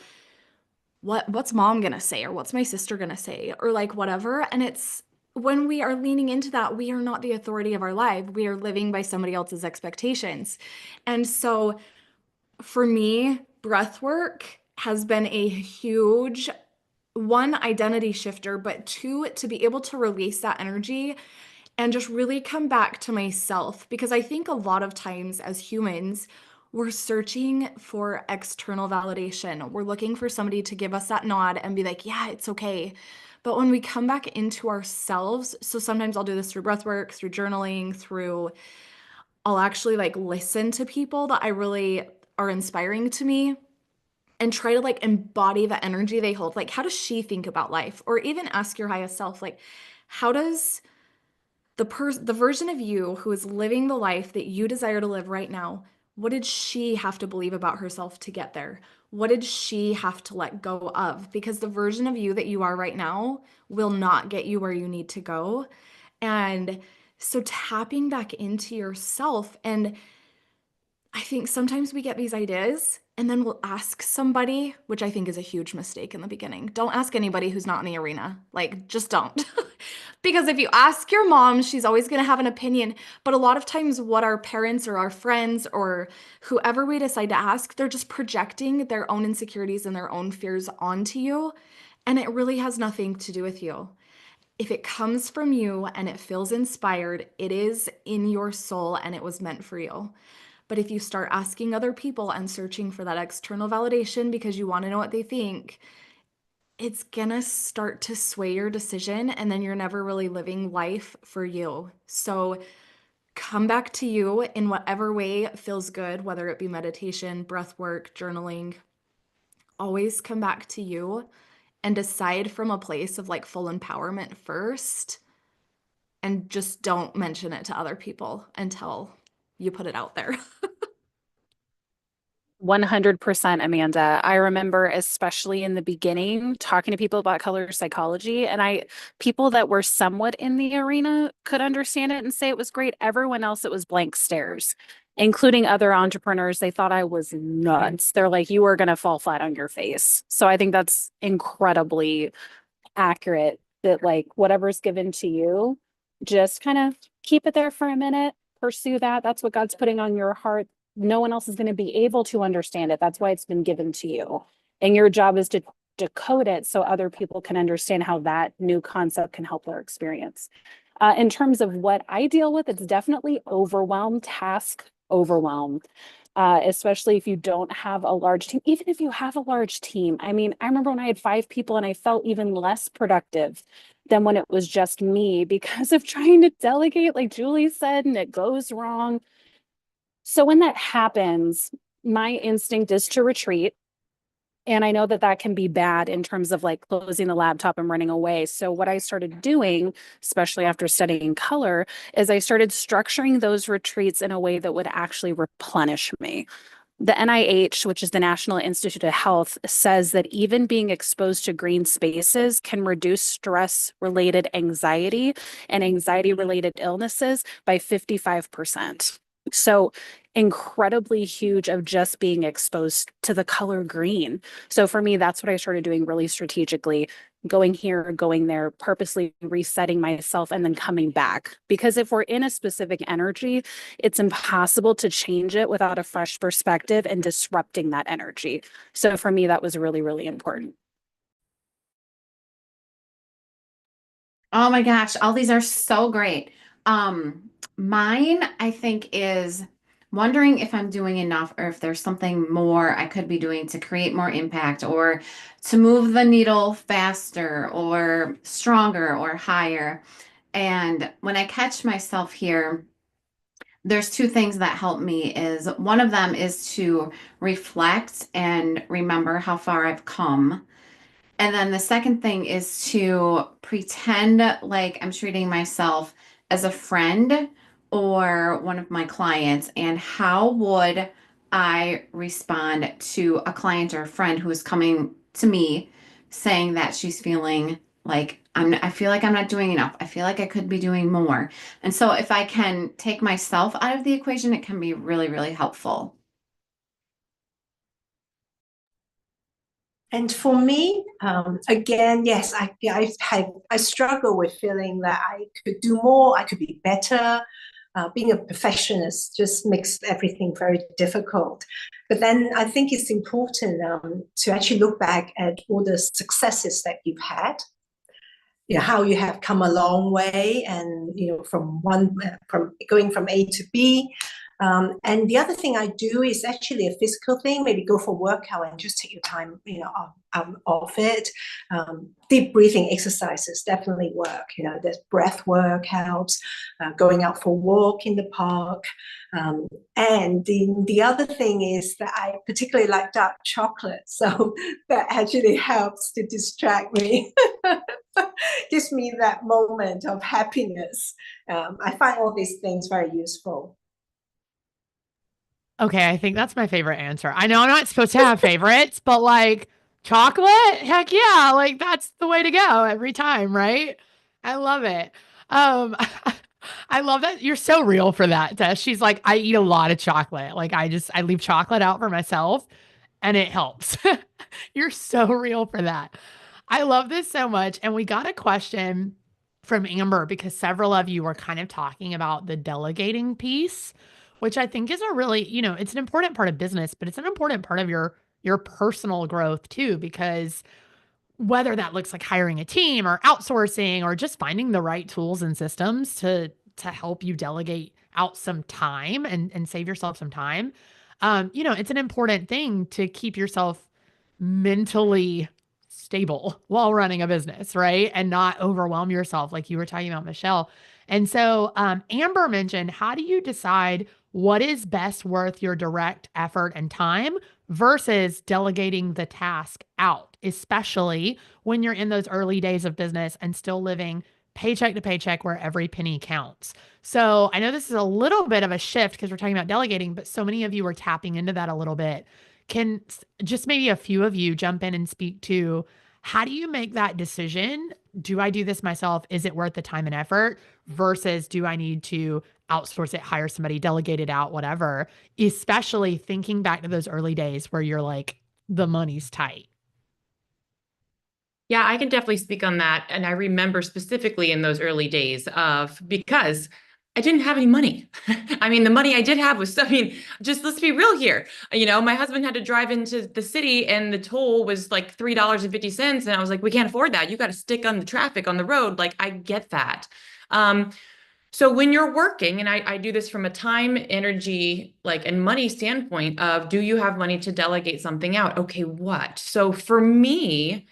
what's mom gonna say or what's my sister gonna say or like whatever. And it's when we are leaning into that, we are not the authority of our life. We are living by somebody else's expectations. And so for me, breath work has been a huge one, identity shifter, but two, to be able to release that energy and just really come back to myself. Because I think a lot of times as humans, we're searching for external validation. We're looking for somebody to give us that nod and be like, yeah, it's okay. But when we come back into ourselves, so sometimes I'll do this through breath work, through journaling, I'll actually like listen to people that I really are inspiring to me and try to like embody the energy they hold. Like, how does she think about life? Or even ask your highest self, like, how does the version of you who is living the life that you desire to live right now, what did she have to believe about herself to get there? What did she have to let go of? Because the version of you that you are right now will not get you where you need to go. And so tapping back into yourself, and I think sometimes we get these ideas and then we'll ask somebody, which I think is a huge mistake in the beginning. Don't ask anybody who's not in the arena. Like, just don't. Because if you ask your mom, she's always going to have an opinion. But a lot of times, what our parents or our friends or whoever we decide to ask, they're just projecting their own insecurities and their own fears onto you. And it really has nothing to do with you. If it comes from you and it feels inspired, it is in your soul and it was meant for you. But if you start asking other people and searching for that external validation because you want to know what they think, it's gonna start to sway your decision and then you're never really living life for you. So come back to you in whatever way feels good, whether it be meditation, breath work, journaling. Always come back to you and decide from a place of like full empowerment first, and just don't mention it to other people until you put it out there. 100%, Amanda. I remember, especially in the beginning, talking to people about color psychology, and people that were somewhat in the arena could understand it and say it was great. Everyone else, it was blank stares, including other entrepreneurs. They thought I was nuts. They're like, you are going to fall flat on your face. So I think that's incredibly accurate, that like whatever's given to you, just kind of keep it there for a minute, pursue that. That's what God's putting on your heart. No one else is going to be able to understand it. That's why it's been given to you. And your job is to decode it so other people can understand how that new concept can help their experience. In terms of what I deal with, it's definitely task overwhelm. Especially if you don't have a large team. Even if you have a large team, I mean, I remember when I had 5 people and I felt even less productive than when it was just me because of trying to delegate, like Julie said, and it goes wrong. So when that happens, my instinct is to retreat. And I know that that can be bad in terms of like closing the laptop and running away. So what I started doing, especially after studying color, is I started structuring those retreats in a way that would actually replenish me. The NIH, which is the National Institute of Health, says that even being exposed to green spaces can reduce stress-related anxiety and anxiety-related illnesses by 55%. So incredibly huge of just being exposed to the color green. So for me, that's what I started doing really strategically, going here, going there, purposely resetting myself and then coming back. Because if we're in a specific energy, it's impossible to change it without a fresh perspective and disrupting that energy. So for me, that was really, really important. Oh my gosh, all these are so great. Mine, I think, is wondering if I'm doing enough or if there's something more I could be doing to create more impact or to move the needle faster or stronger or higher. And when I catch myself here, there's two things that help me. Is one of them is to reflect and remember how far I've come. And then the second thing is to pretend like I'm treating myself as a friend or one of my clients. And how would I respond to a client or a friend who is coming to me saying that she's feeling like I feel like I'm not doing enough. I feel like I could be doing more. And so if I can take myself out of the equation, it can be really, really helpful. And for me, again, yes, I struggle with feeling that I could do more, I could be better. Being a perfectionist just makes everything very difficult. But then I think it's important to actually look back at all the successes that you've had, how you have come a long way, and from going from A to B. And the other thing I do is actually a physical thing, maybe go for a workout and just take your time, off it. Deep breathing exercises definitely work. There's breath work helps, going out for a walk in the park. And the other thing is that I particularly like dark chocolate. So that actually helps to distract me, gives me that moment of happiness. I find all these things very useful. Okay, I think that's my favorite answer. I know I'm not supposed to have favorites, but like chocolate, heck yeah, like that's the way to go every time, right? I love it. Um I love that you're so real for that, Tess. She's like, I eat a lot of chocolate. Like I leave chocolate out for myself and it helps. You're so real for that. I love this so much. And we got a question from Amber because several of you were kind of talking about the delegating piece, which I think is a really, it's an important part of business, but it's an important part of your personal growth too, because whether that looks like hiring a team or outsourcing or just finding the right tools and systems to help you delegate out some time and save yourself some time. It's an important thing to keep yourself mentally stable while running a business, right? And not overwhelm yourself like you were talking about, Michelle. And so Amber mentioned, how do you decide what is best worth your direct effort and time versus delegating the task out, especially when you're in those early days of business and still living paycheck to paycheck where every penny counts. So I know this is a little bit of a shift because we're talking about delegating, but so many of you are tapping into that a little bit. Can just maybe a few of you jump in and speak to how do you make that decision? Do I do this myself? Is it worth the time and effort versus do I need to outsource it, hire somebody, delegate it out, whatever, especially thinking back to those early days where you're like, the money's tight. Yeah, I can definitely speak on that. And I remember specifically in those early days because I didn't have any money. I mean, the money I did have was, just let's be real here. My husband had to drive into the city and the toll was like $3.50. And I was like, we can't afford that. You got to stick on the traffic on the road. Like, I get that. So when you're working, and I do this from a time, energy, and money standpoint of, do you have money to delegate something out? Okay, what? So for me,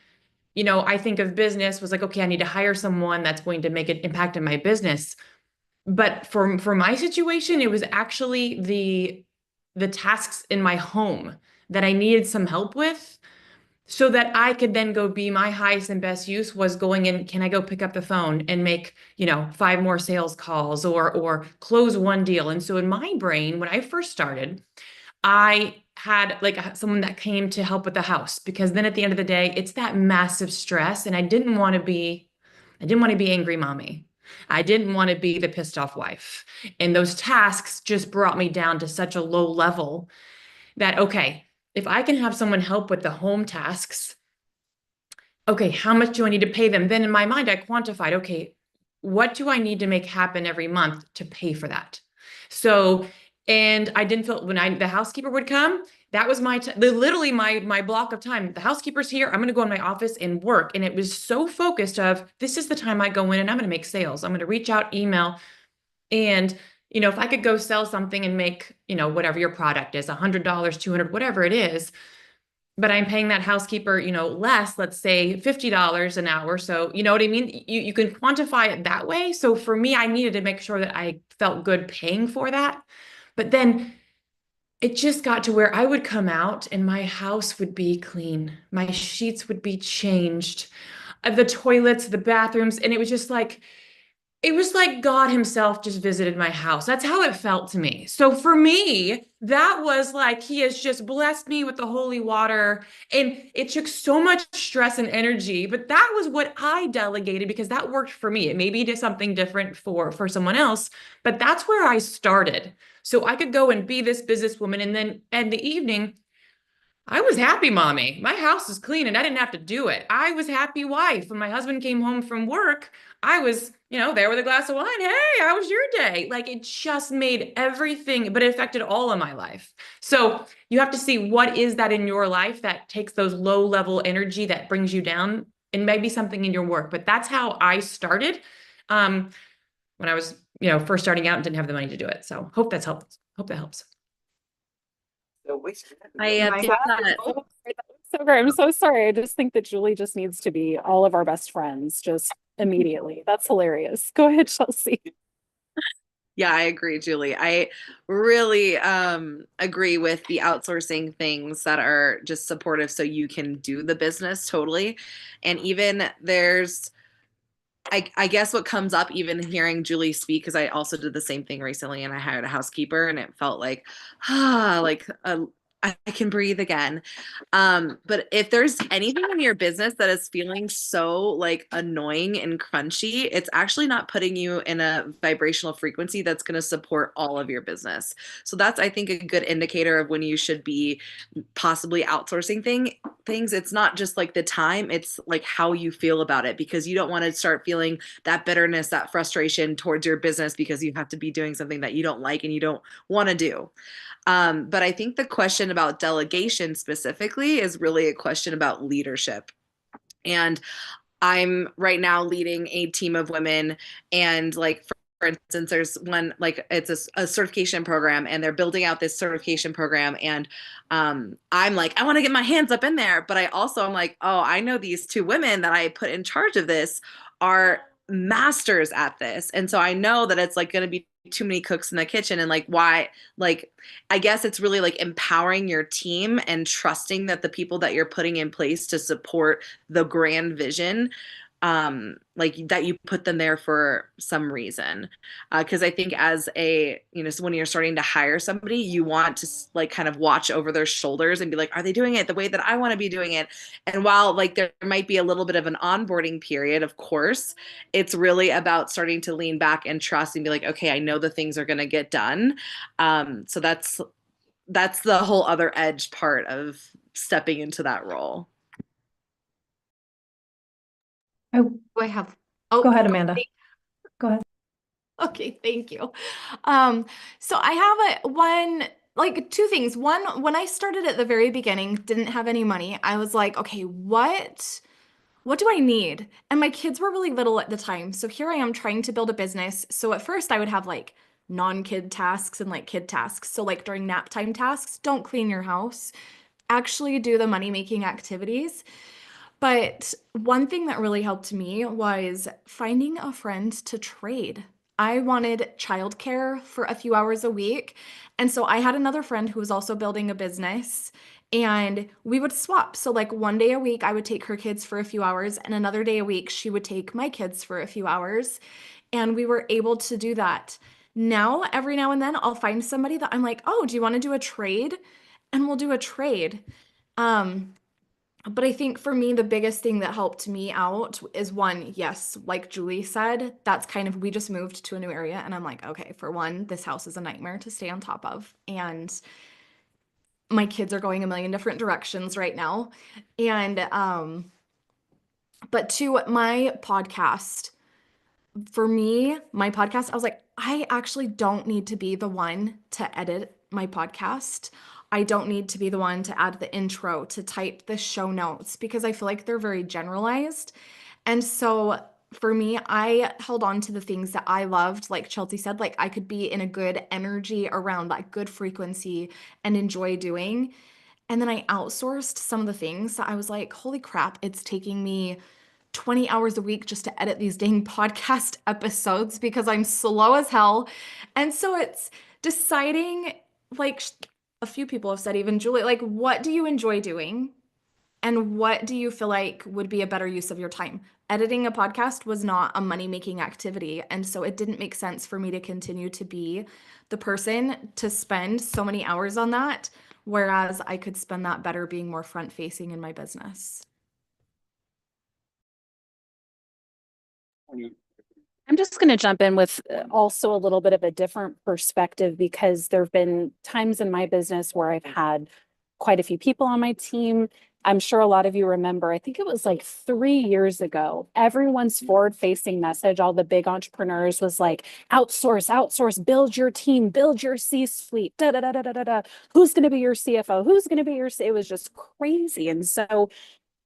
I think of business was like, okay, I need to hire someone that's going to make an impact in my business. But for my situation, it was actually the tasks in my home that I needed some help with so that I could then go be my highest and best use was going in, can I go pick up the phone and make, 5 more sales calls or close one deal? And so in my brain, when I first started, I had like someone that came to help with the house, because then at the end of the day, it's that massive stress. And I didn't want to be angry mommy. I didn't want to be the pissed off wife. And those tasks just brought me down to such a low level that, okay, if I can have someone help with the home tasks, okay, how much do I need to pay them? Then in my mind, I quantified, okay, what do I need to make happen every month to pay for that? So, and I didn't feel when the housekeeper would come, that was literally my block of time. The housekeeper's here. I'm going to go in my office and work. And it was so focused of, this is the time I go in and I'm going to make sales. I'm going to reach out, email. And, if I could go sell something and make, whatever your product is, $100, $200, whatever it is, but I'm paying that housekeeper, less, let's say $50 an hour. So, you know what I mean? You can quantify it that way. So for me, I needed to make sure that I felt good paying for that. But then it just got to where I would come out and my house would be clean. My sheets would be changed, the toilets, the bathrooms. And it was like God himself just visited my house. That's how it felt to me. So for me, that was like, he has just blessed me with the holy water. And it took so much stress and energy, but that was what I delegated because that worked for me. It maybe did something different for someone else, but that's where I started. So I could go and be this businesswoman. And then in the evening, I was happy mommy. My house is clean and I didn't have to do it. I was happy wife. When my husband came home from work, I was, there with a glass of wine. Hey, how was your day? Like it just made everything, but it affected all of my life. So you have to see what is that in your life that takes those low level energy that brings you down, and maybe something in your work. But that's how I started when I was, first starting out and didn't have the money to do it. So hope that helps. I think that So great. I'm so sorry. I just think that Julie just needs to be all of our best friends just immediately. That's hilarious. Go ahead, Chelsea. Yeah, I agree, Julie. I really agree with the outsourcing things that are just supportive so you can do the business totally. And even there's, I guess what comes up even hearing Julie speak, because I also did the same thing recently and I hired a housekeeper and it felt like, I can breathe again. But if there's anything in your business that is feeling so like annoying and crunchy, it's actually not putting you in a vibrational frequency that's going to support all of your business. So that's, I think, a good indicator of when you should be possibly outsourcing things. It's not just like the time, it's like how you feel about it, because you don't want to start feeling that bitterness, that frustration towards your business because you have to be doing something that you don't like and you don't want to do. But I think the question about delegation specifically is really a question about leadership. And I'm right now leading a team of women, and like, for instance, there's one, like it's a certification program and they're building out this certification program. And I'm like, I want to get my hands up in there. But I'm like, oh, I know these two women that I put in charge of this are masters at this. And so I know that it's like going to be too many cooks in the kitchen. And like, why, like, I guess it's really like empowering your team and trusting that the people that you're putting in place to support the grand vision, like that you put them there for some reason. Because I think as so when you're starting to hire somebody, you want to like kind of watch over their shoulders and be like, are they doing it the way that I want to be doing it? And while like there might be a little bit of an onboarding period, of course, it's really about starting to lean back and trust and be like, okay, I know the things are going to get done. So that's the whole other edge part of stepping into that role. Do I have? Oh, Go ahead, Amanda. Go ahead. Okay, thank you. So I have two things. One, when I started at the very beginning, didn't have any money. I was like, okay, what do I need? And my kids were really little at the time. So here I am trying to build a business. So at first I would have like non-kid tasks and like kid tasks. So like during nap time tasks, don't clean your house, actually do the money-making activities. But one thing that really helped me was finding a friend to trade. I wanted childcare for a few hours a week. And so I had another friend who was also building a business, and we would swap. So like one day a week, I would take her kids for a few hours, and another day a week, she would take my kids for a few hours. And we were able to do that. Now, every now and then, I'll find somebody that I'm like, oh, do you want to do a trade? and we'll do a trade. But I think for me, the biggest thing that helped me out is one, yes, like Julie said, that's kind of, we just moved to a new area. And I'm like, okay, for one, this house is a nightmare to stay on top of. And my kids are going a million different directions right now. And, but to my podcast, for me, my podcast, I was like, I actually don't need to be the one to edit my podcast. I don't need to be the one to add the intro, to type the show notes, because I feel like they're very generalized. And so for me, I held on to the things that I loved. Like Chelsea said, like I could be in a good energy around that good frequency and enjoy doing. And then I outsourced some of the things that I was like, holy crap, it's taking me 20 hours a week just to edit these dang podcast episodes because I'm slow as hell. And so it's deciding, like a few people have said, even Julie, like, what do you enjoy doing? And what do you feel like would be a better use of your time? Editing a podcast was not a money-making activity. And so it didn't make sense for me to continue to be the person to spend so many hours on that, whereas I could spend that better being more front-facing in my business. I'm just going to jump in with also a little bit of a different perspective, because there have been times in my business where I've had quite a few people on my team. I'm sure a lot of you remember, I think it was like 3 years ago, everyone's forward-facing message, all the big entrepreneurs, was like, outsource, outsource, build your team, build your C-suite, da da da da da da da. Who's going to be your CFO? Who's going to be your? It was just crazy. And so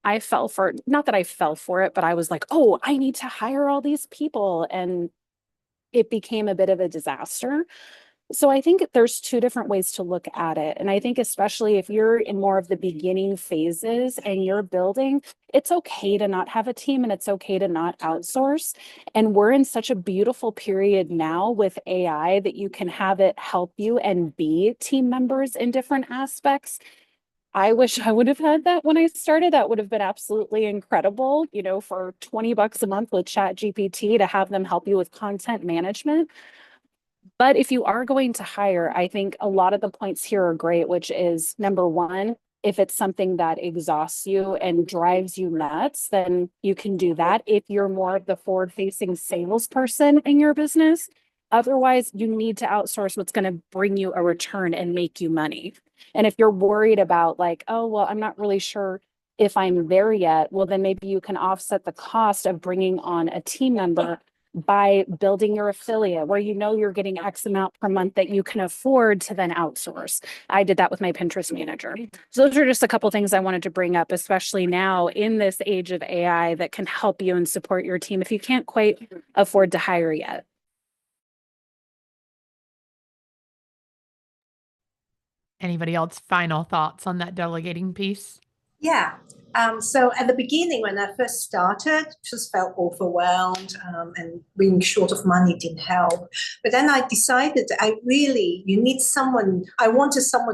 I fell for it. Not that I fell for it, but I was like, oh, I need to hire all these people. And it became a bit of a disaster. So I think there's two different ways to look at it. And I think especially if you're in more of the beginning phases and you're building, it's okay to not have a team and it's okay to not outsource. And we're in such a beautiful period now with AI that you can have it help you and be team members in different aspects. I wish I would have had that when I started. That would have been absolutely incredible, for $20 a month with Chat GPT to have them help you with content management. But if you are going to hire, I think a lot of the points here are great, which is number one, if it's something that exhausts you and drives you nuts, then you can do that if you're more of the forward-facing salesperson in your business. Otherwise, you need to outsource what's going to bring you a return and make you money. And if you're worried about like, oh, well, I'm not really sure if I'm there yet, well, then maybe you can offset the cost of bringing on a team member by building your affiliate where you're getting X amount per month that you can afford to then outsource. I did that with my Pinterest manager. So those are just a couple things I wanted to bring up, especially now in this age of AI that can help you and support your team if you can't quite afford to hire yet. Anybody else final thoughts on that delegating piece? Yeah. So at the beginning, when I first started, just felt overwhelmed, and being short of money didn't help. But then I decided I wanted someone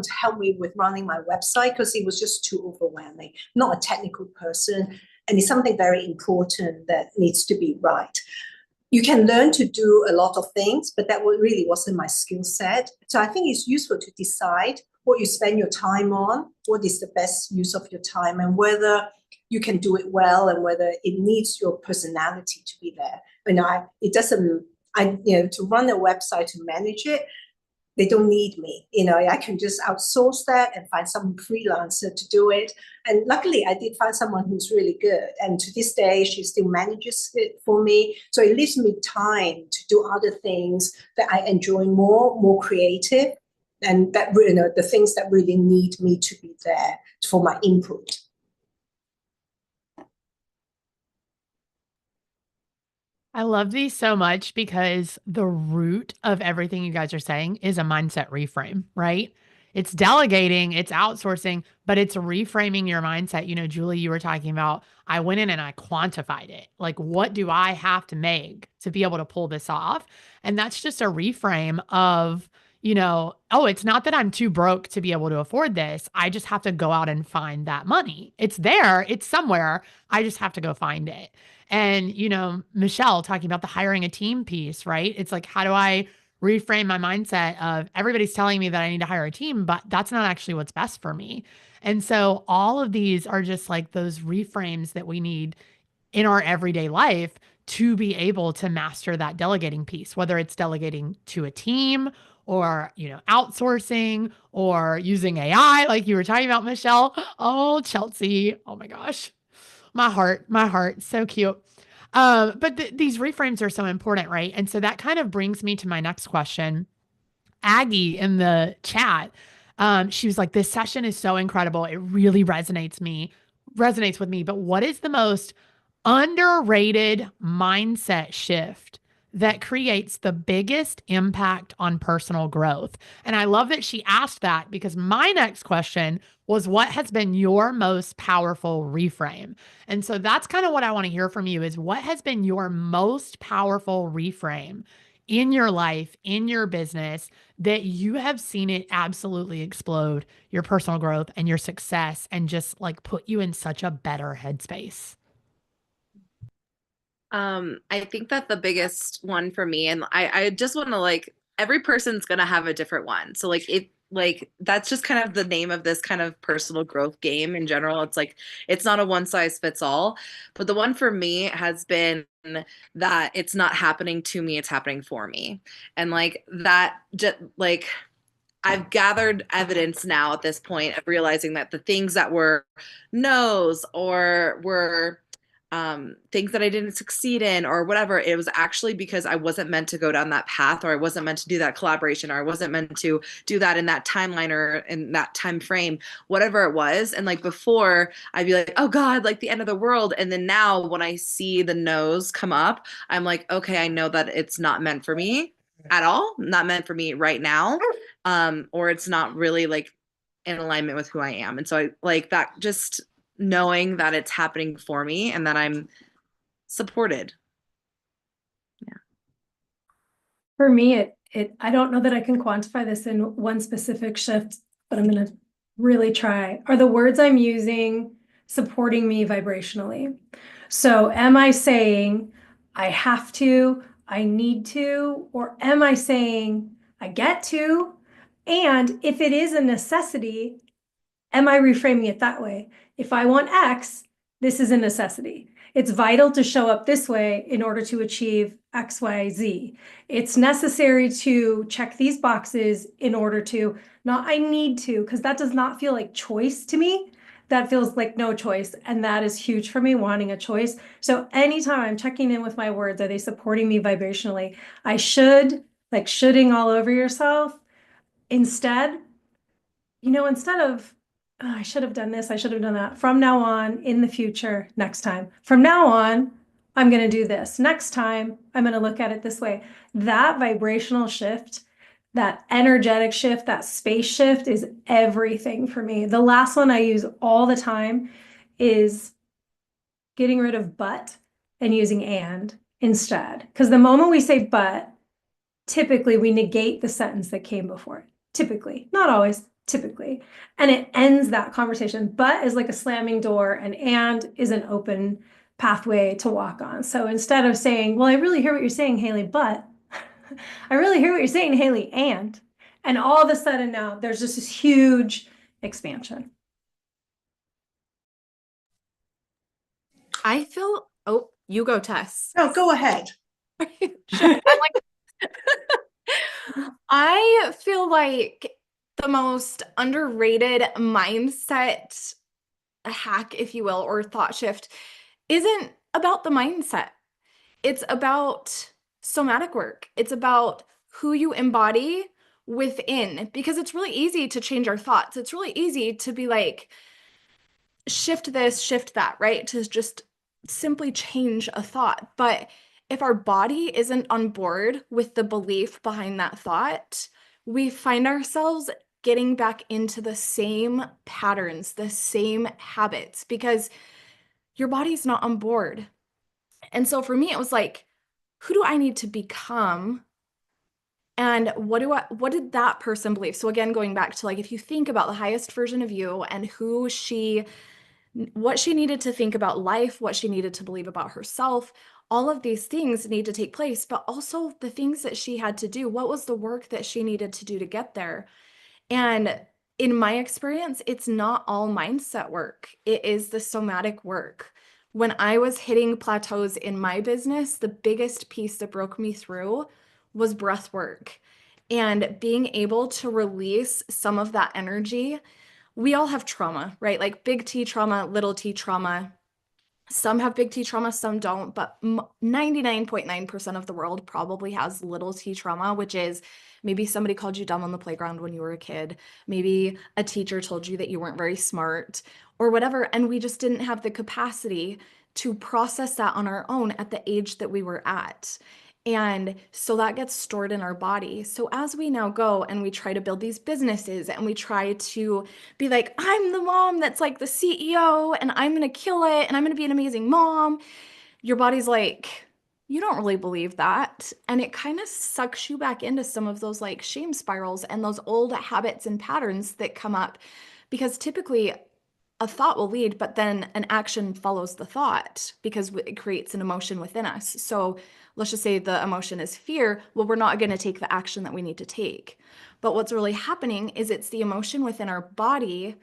to help me with running my website because it was just too overwhelming. Not a technical person, and it's something very important that needs to be right. You can learn to do a lot of things, but that really wasn't my skill set. So I think it's useful to decide what you spend your time on, what is the best use of your time, and whether you can do it well and whether it needs your personality to be there. To run a website, to manage it, they don't need me. I can just outsource that and find some freelancer to do it. And luckily, I did find someone who's really good. And to this day, she still manages it for me. So it leaves me time to do other things that I enjoy more creative, and that the things that really need me to be there for my input. I love these so much because the root of everything you guys are saying is a mindset reframe, right? It's delegating, it's outsourcing, but it's reframing your mindset. Julie, you were talking about, I went in and I quantified it. Like, what do I have to make to be able to pull this off? And that's just a reframe of, oh, it's not that I'm too broke to be able to afford this. I just have to go out and find that money. It's there, it's somewhere. I just have to go find it. And, Michelle talking about the hiring a team piece, right? It's like, how do I reframe my mindset of everybody's telling me that I need to hire a team, but that's not actually what's best for me. And so all of these are just like those reframes that we need in our everyday life to be able to master that delegating piece, whether it's delegating to a team or, outsourcing or using AI, like you were talking about, Michelle. Oh, Chelsea. Oh my gosh. My heart. So cute. But these reframes are so important, right? And so that kind of brings me to my next question. Aggie in the chat, she was like, this session is so incredible. It really resonates with me. But what is the most underrated mindset shift that creates the biggest impact on personal growth? And I love that she asked that, because my next question was, what has been your most powerful reframe? And so that's kind of what I want to hear from you, is what has been your most powerful reframe in your life, in your business, that you have seen it absolutely explode your personal growth and your success and just like put you in such a better headspace? I think that the biggest one for me, and I just want to, like, every person's gonna have a different one. So like that's just kind of the name of this kind of personal growth game in general. It's like, it's not a one size fits all, but the one for me has been that it's not happening to me, it's happening for me. And like that, just like, I've gathered evidence now at this point of realizing that the things that were no's or were things that I didn't succeed in or whatever, it was actually because I wasn't meant to go down that path, or I wasn't meant to do that collaboration, or I wasn't meant to do that in that timeline or in that time frame, whatever it was. And like before, I'd be like, oh God, like the end of the world. And then now when I see the no's come up, I'm like, okay, I know that it's not meant for me at all, not meant for me right now. Or it's not really like in alignment with who I am. And so I like that, just knowing that it's happening for me and that I'm supported. Yeah. For me, I don't know that I can quantify this in one specific shift, but I'm going to really try. Are the words I'm using supporting me vibrationally? So am I saying I have to, I need to, or am I saying I get to? And if it is a necessity, am I reframing it that way? If I want X, this is a necessity. It's vital to show up this way in order to achieve X, Y, Z. It's necessary to check these boxes in order to, not I need to, because that does not feel like choice to me. That feels like no choice. And that is huge for me, wanting a choice. So anytime I'm checking in with my words, are they supporting me vibrationally? I should, like shoulding all over yourself. Instead, instead of, "Oh, I should have done this, I should have done that. From now on, in the future, next time. From now on, I'm going to do this. Next time, I'm going to look at it this way." That vibrational shift, that energetic shift, that space shift is everything for me. The last one I use all the time is getting rid of but and using and instead. Because the moment we say but, typically we negate the sentence that came before it. Typically, not always, typically. And it ends that conversation. But is like a slamming door, and is an open pathway to walk on. So instead of saying, well, I really hear what you're saying, Haley, but I really hear what you're saying, Haley, and all of a sudden now there's just this huge expansion. I feel, oh, you go, Tess. No, go ahead. Sure. I feel like the most underrated mindset hack, if you will, or thought shift isn't about the mindset. It's about somatic work. It's about who you embody within, because it's really easy to change our thoughts. It's really easy to be like, shift this, shift that, right? To just simply change a thought. But if our body isn't on board with the belief behind that thought, we find ourselves getting back into the same patterns, the same habits, because your body's not on board. And so for me, it was like, who do I need to become? And what did that person believe? So again, going back to like, if you think about the highest version of you and what she needed to think about life, what she needed to believe about herself, all of these things need to take place, but also the things that she had to do. What was the work that she needed to do to get there? And in my experience, it's not all mindset work. It is the somatic work. When I was hitting plateaus in my business, the biggest piece that broke me through was breath work and being able to release some of that energy. We all have trauma, right? Like big T trauma, little t trauma. Some have big T trauma, some don't, but 99.9% of the world probably has little t trauma, which is maybe somebody called you dumb on the playground when you were a kid. Maybe a teacher told you that you weren't very smart or whatever. And we just didn't have the capacity to process that on our own at the age that we were at. And so that gets stored in our body. So as we now go and we try to build these businesses and we try to be like, I'm the mom that's like the CEO and I'm going to kill it and I'm going to be an amazing mom, your body's like, you don't really believe that. And it kind of sucks you back into some of those like shame spirals and those old habits and patterns that come up, because typically a thought will lead, but then an action follows the thought because it creates an emotion within us. So let's just say the emotion is fear. Well, we're not going to take the action that we need to take. But what's really happening is it's the emotion within our body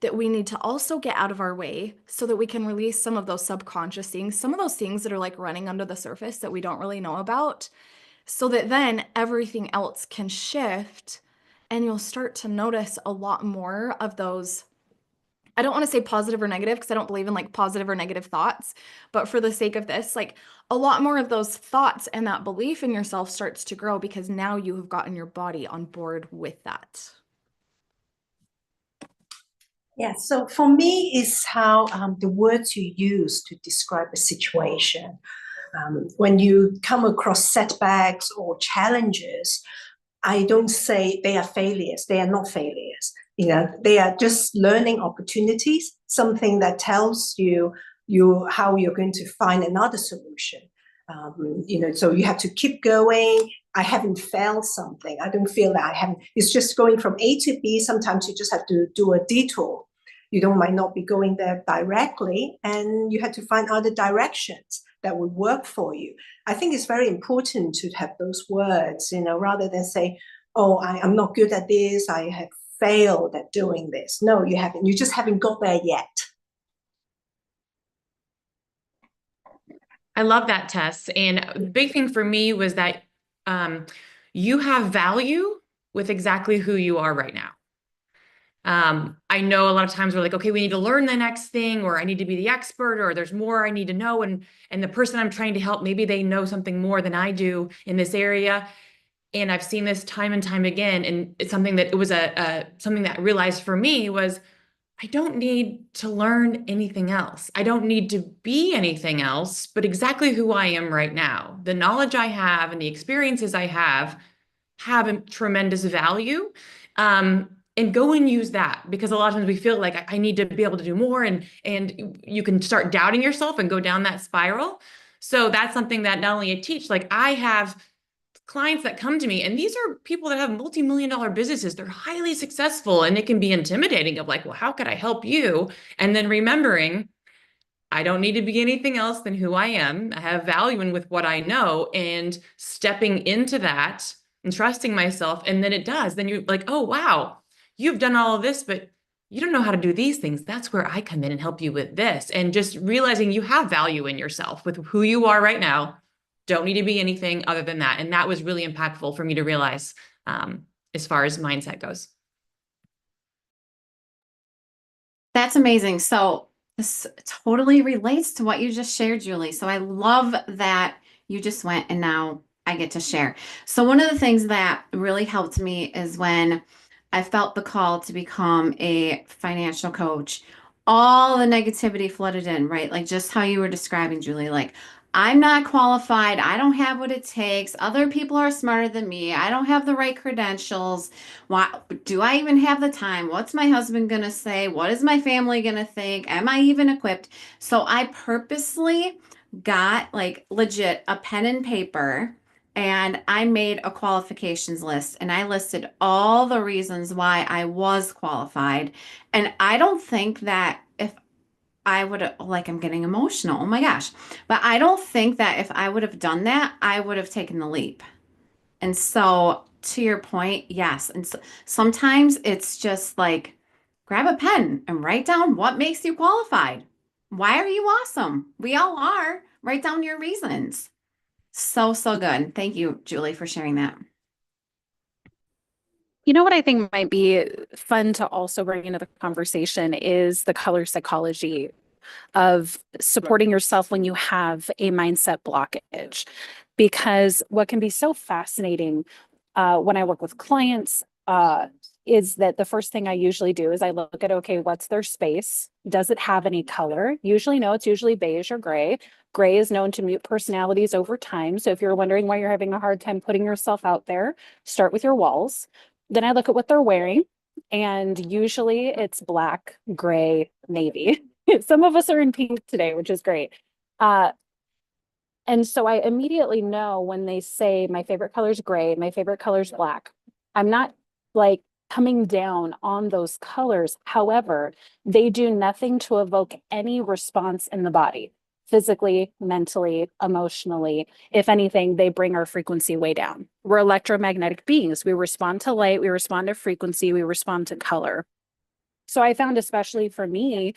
that we need to also get out of our way so that we can release some of those subconscious things, some of those things that are like running under the surface that we don't really know about, so that then everything else can shift and you'll start to notice a lot more of those. I don't want to say positive or negative because I don't believe in like positive or negative thoughts, but for the sake of this, like a lot more of those thoughts and that belief in yourself starts to grow because now you have gotten your body on board with that. Yeah, so for me, it's how the words you use to describe a situation. When you come across setbacks or challenges, I don't say they are failures. They are not failures. They are just learning opportunities, something that tells you how you're going to find another solution. So you have to keep going. I haven't failed something. I don't feel that I haven't. It's just going from A to B. Sometimes you just have to do a detour. Might not be going there directly, and you have to find other directions that would work for you. I think it's very important to have those words, rather than say, oh, I'm not good at this. I have failed at doing this. No, you haven't. You just haven't got there yet. I love that, Tess. And the big thing for me was that you have value with exactly who you are right now. I know a lot of times we're like, okay, we need to learn the next thing, or I need to be the expert, or there's more I need to know. And the person I'm trying to help, maybe they know something more than I do in this area. And I've seen this time and time again. And it's something that it was something that I realized for me was I don't need to learn anything else. I don't need to be anything else, but exactly who I am right now. The knowledge I have and the experiences I have a tremendous value. And go and use that, because a lot of times we feel like I need to be able to do more, and you can start doubting yourself and go down that spiral. So that's something that not only I teach, like I have clients that come to me, and these are people that have multi-million-dollar businesses. They're highly successful, and it can be intimidating of like, well, how could I help you? And then remembering, I don't need to be anything else than who I am. I have value in with what I know, and stepping into that and trusting myself. And then it does. Then you're like, oh, wow, you've done all of this, but you don't know how to do these things. That's where I come in and help you with this. And just realizing you have value in yourself with who you are right now. Don't need to be anything other than that. And that was really impactful for me to realize as far as mindset goes. That's amazing. So this totally relates to what you just shared, Julie. So I love that you just went and now I get to share. So one of the things that really helped me is when I felt the call to become a financial coach. All the negativity flooded in, right? Like just how you were describing, Julie, like I'm not qualified. I don't have what it takes. Other people are smarter than me. I don't have the right credentials. Why do I even have the time? What's my husband going to say? What is my family going to think? Am I even equipped? So I purposely got like legit a pen and paper, and I made a qualifications list, and I listed all the reasons why I was qualified. And I don't think that if I would have, like, I'm getting emotional. Oh my gosh. But I don't think that if I would have done that, I would have taken the leap. And so, to your point, yes. And so, sometimes it's just like grab a pen and write down what makes you qualified. Why are you awesome? We all are. Write down your reasons. So, so good. Thank you, Julie, for sharing that. You know what I think might be fun to also bring into the conversation is the color psychology of supporting yourself when you have a mindset blockage. Because what can be so fascinating when I work with clients is that the first thing I usually do is I look at, okay, what's their space? Does it have any color? Usually, no, it's usually beige or gray. Gray is known to mute personalities over time. So if you're wondering why you're having a hard time putting yourself out there, start with your walls. Then I look at what they're wearing, and usually it's black, gray, navy. Some of us are in pink today, which is great. And so I immediately know when they say my favorite color is gray, my favorite color is black. I'm not like coming down on those colors. However, they do nothing to evoke any response in the body, physically, mentally, emotionally. If anything, they bring our frequency way down. We're electromagnetic beings. We respond to light, we respond to frequency, we respond to color. So I found, especially for me,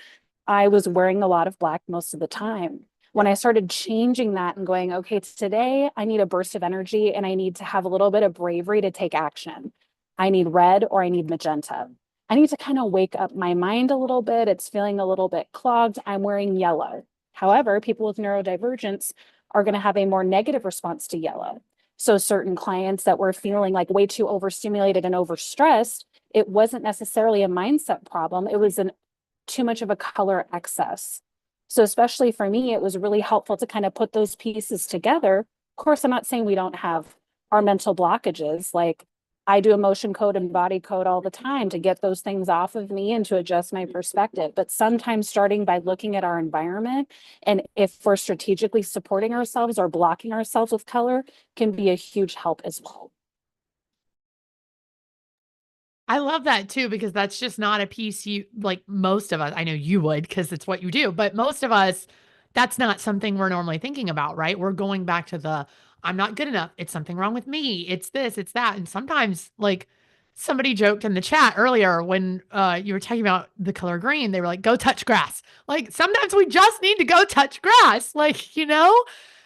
I was wearing a lot of black most of the time. When I started changing that and going, okay, today I need a burst of energy and I need to have a little bit of bravery to take action. I need red or I need magenta. I need to kind of wake up my mind a little bit. It's feeling a little bit clogged. I'm wearing yellow. However, people with neurodivergence are going to have a more negative response to yellow. So certain clients that were feeling like way too overstimulated and overstressed, it wasn't necessarily a mindset problem. It was too much of a color excess. So especially for me, it was really helpful to kind of put those pieces together. Of course, I'm not saying we don't have our mental blockages. Like I do emotion code and body code all the time to get those things off of me and to adjust my perspective. But sometimes starting by looking at our environment, and if we're strategically supporting ourselves or blocking ourselves with color, can be a huge help as well. I love that too, because that's just not a piece you like most of us. I know you would because it's what you do, but most of us, that's not something we're normally thinking about, right? We're going back to the I'm not good enough. It's something wrong with me. It's this, it's that. And sometimes, like somebody joked in the chat earlier when you were talking about the color green, they were like, go touch grass. Like sometimes we just need to go touch grass, like,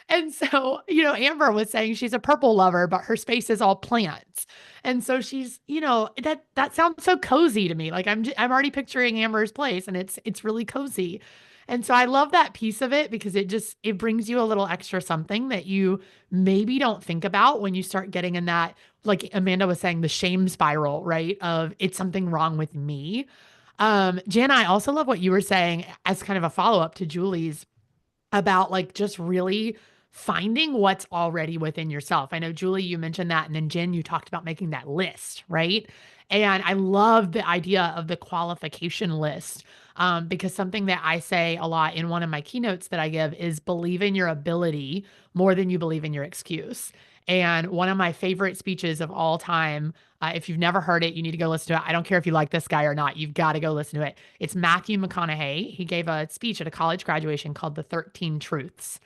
And so, Amber was saying she's a purple lover, but her space is all plants. And so she's, that sounds so cozy to me. Like I'm already picturing Amber's place and it's really cozy. And so I love that piece of it because it brings you a little extra something that you maybe don't think about when you start getting in that, like Amanda was saying, the shame spiral, right? Of it's something wrong with me. Jan, I also love what you were saying as kind of a follow-up to Julie's about like just really finding what's already within yourself. I know, Julie, you mentioned that. And then Jen, you talked about making that list, right? And I love the idea of the qualification list because something that I say a lot in one of my keynotes that I give is believe in your ability more than you believe in your excuse. And one of my favorite speeches of all time, if you've never heard it, you need to go listen to it. I don't care if you like this guy or not. You've got to go listen to it. It's Matthew McConaughey. He gave a speech at a college graduation called The 13 Truths.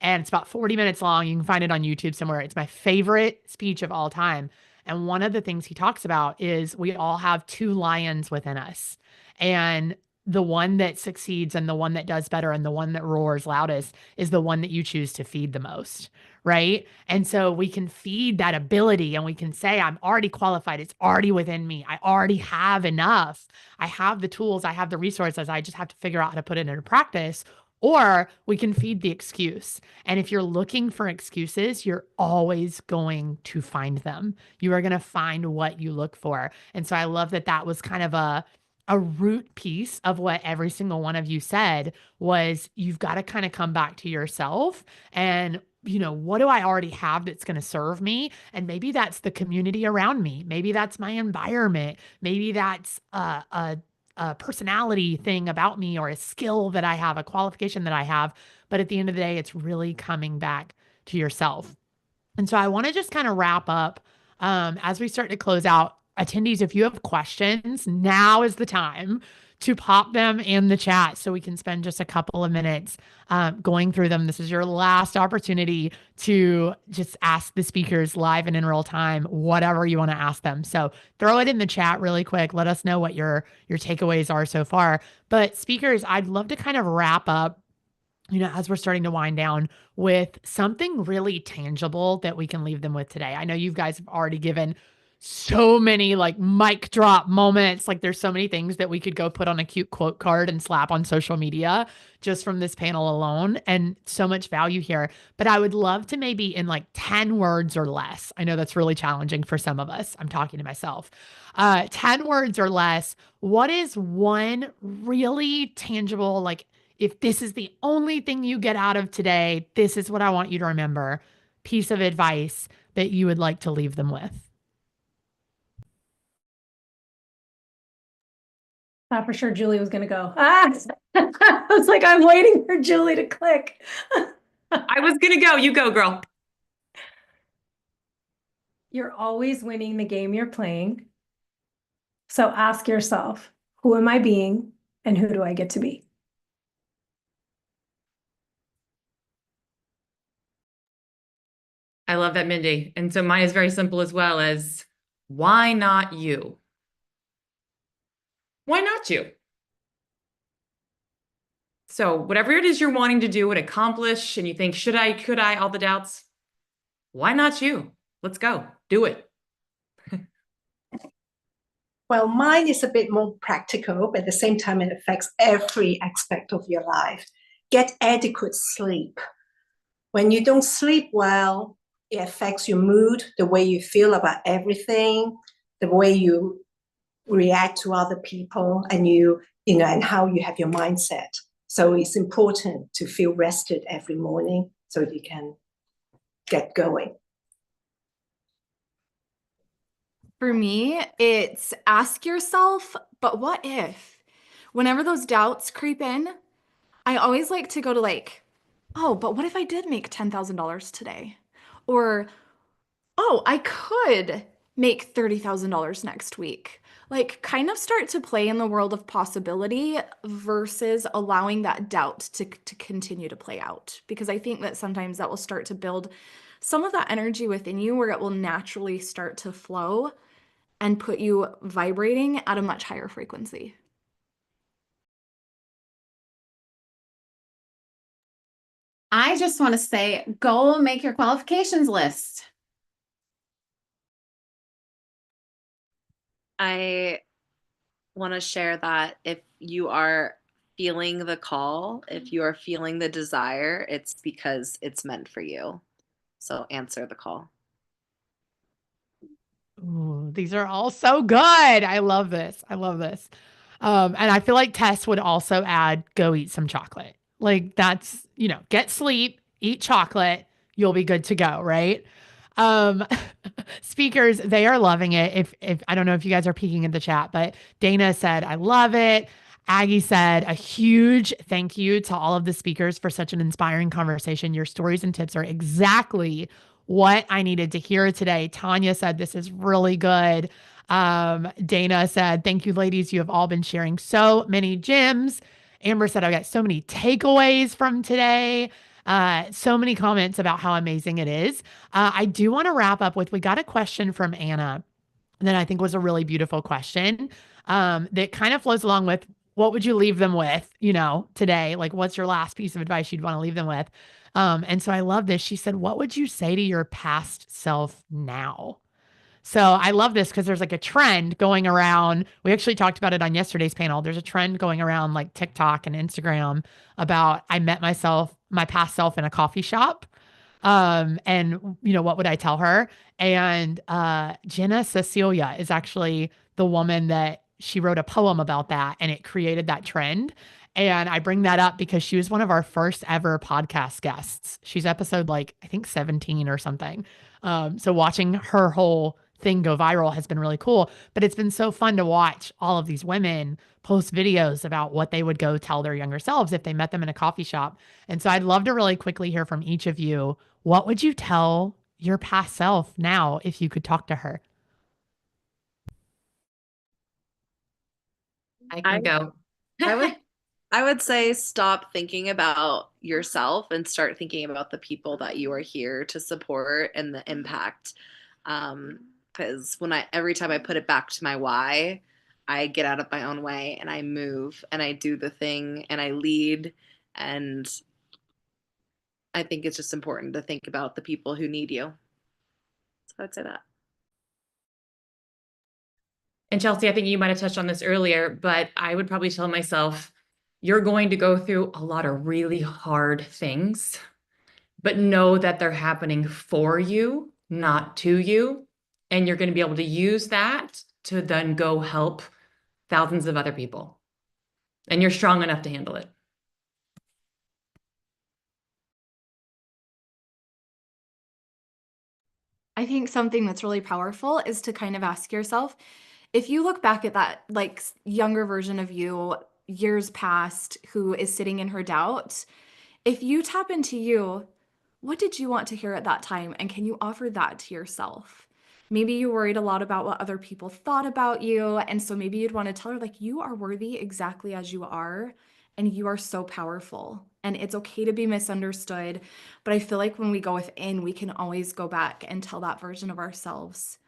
And it's about 40 minutes long. You can find it on YouTube somewhere. It's my favorite speech of all time. And one of the things he talks about is we all have two lions within us. And the one that succeeds and the one that does better and the one that roars loudest is the one that you choose to feed the most. Right. And so we can feed that ability and we can say, I'm already qualified. It's already within me. I already have enough. I have the tools. I have the resources. I just have to figure out how to put it into practice. Or we can feed the excuse. And if you're looking for excuses, you're always going to find them. You are going to find what you look for. And so I love that that was kind of a root piece of what every single one of you said was you've got to kind of come back to yourself and what do I already have that's going to serve me? And maybe that's the community around me. Maybe that's my environment. Maybe that's a personality thing about me or a skill that I have, a qualification that I have. But at the end of the day, it's really coming back to yourself. And so I want to just kind of wrap up as we start to close out. Attendees, if you have questions, now is the time to pop them in the chat so we can spend just a couple of minutes going through them. This is your last opportunity to just ask the speakers live and in real time, whatever you want to ask them. So throw it in the chat really quick. Let us know what your takeaways are so far. But speakers, I'd love to kind of wrap up, as we're starting to wind down, with something really tangible that we can leave them with today. I know you guys have already given so many like mic drop moments. Like there's so many things that we could go put on a cute quote card and slap on social media just from this panel alone, and so much value here. But I would love to maybe in like 10 words or less. I know that's really challenging for some of us. I'm talking to myself. 10 words or less. What is one really tangible, like, if this is the only thing you get out of today, this is what I want you to remember, piece of advice that you would like to leave them with? Thought for sure Julie was going to go. I was like, I'm waiting for Julie to click. I was going to go. You go, girl. You're always winning the game you're playing. So ask yourself, who am I being and who do I get to be? I love that, Mindy. And so mine is very simple as well as, why not you? Why not you? So whatever it is you're wanting to do and accomplish, and you think, should I, could I, all the doubts, why not you? Let's go. Do it. Well, mine is a bit more practical, but at the same time, it affects every aspect of your life. Get adequate sleep. When you don't sleep well, it affects your mood, the way you feel about everything, the way you react to other people, and and how you have your mindset. So it's important to feel rested every morning so you can get going. For me, it's ask yourself, but what if? Whenever those doubts creep in, I always like to go to like, oh, but what if I did make $10,000 today? Or, oh, I could make $30,000 next week. Like, kind of start to play in the world of possibility versus allowing that doubt to continue to play out. Because I think that sometimes that will start to build some of that energy within you where it will naturally start to flow and put you vibrating at a much higher frequency. I just want to say, go make your qualifications list. I want to share that if you are feeling the call, if you are feeling the desire, it's because it's meant for you. So answer the call. Ooh, these are all so good. I love this. I love this. And I feel like Tess would also add, go eat some chocolate. Like that's, get sleep, eat chocolate, you'll be good to go, right? Um, speakers, they are loving it. If I don't know if you guys are peeking in the chat, but Dana said, I love it. Aggie said, a huge thank you to all of the speakers for such an inspiring conversation. Your stories and tips are exactly what I needed to hear today. Tanya said, this is really good. Dana said, thank you, ladies. You have all been sharing so many gems. Amber said, I got so many takeaways from today. So many comments about how amazing it is. I do want to wrap up with, we got a question from Anna that I think was a really beautiful question that kind of flows along with, what would you leave them with, today? Like, what's your last piece of advice you'd want to leave them with? And so I love this. She said, what would you say to your past self now? So I love this because there's like a trend going around. We actually talked about it on yesterday's panel. There's a trend going around like TikTok and Instagram about, I met my past self in a coffee shop. And what would I tell her? And Jenna Cecilia is actually the woman that she wrote a poem about that, and it created that trend. And I bring that up because she was one of our first ever podcast guests. She's episode like, I think 17 or something. So watching her whole thing go viral has been really cool, but it's been so fun to watch all of these women post videos about what they would go tell their younger selves if they met them in a coffee shop. And so I'd love to really quickly hear from each of you. What would you tell your past self now if you could talk to her? I can go. I would say stop thinking about yourself and start thinking about the people that you are here to support and the impact. Because every time I put it back to my why, I get out of my own way and I move and I do the thing and I lead. And I think it's just important to think about the people who need you. So I'd say that. And Chelsea, I think you might have touched on this earlier, but I would probably tell myself, you're going to go through a lot of really hard things, but know that they're happening for you, not to you. And you're going to be able to use that to then go help thousands of other people. And you're strong enough to handle it. I think something that's really powerful is to kind of ask yourself, if you look back at that like younger version of you years past who is sitting in her doubt, if you tap into you, what did you want to hear at that time? And can you offer that to yourself? Maybe you worried a lot about what other people thought about you. And so maybe you'd want to tell her, like, you are worthy exactly as you are. And you are so powerful. And it's okay to be misunderstood. But I feel like when we go within, we can always go back and tell that version of ourselves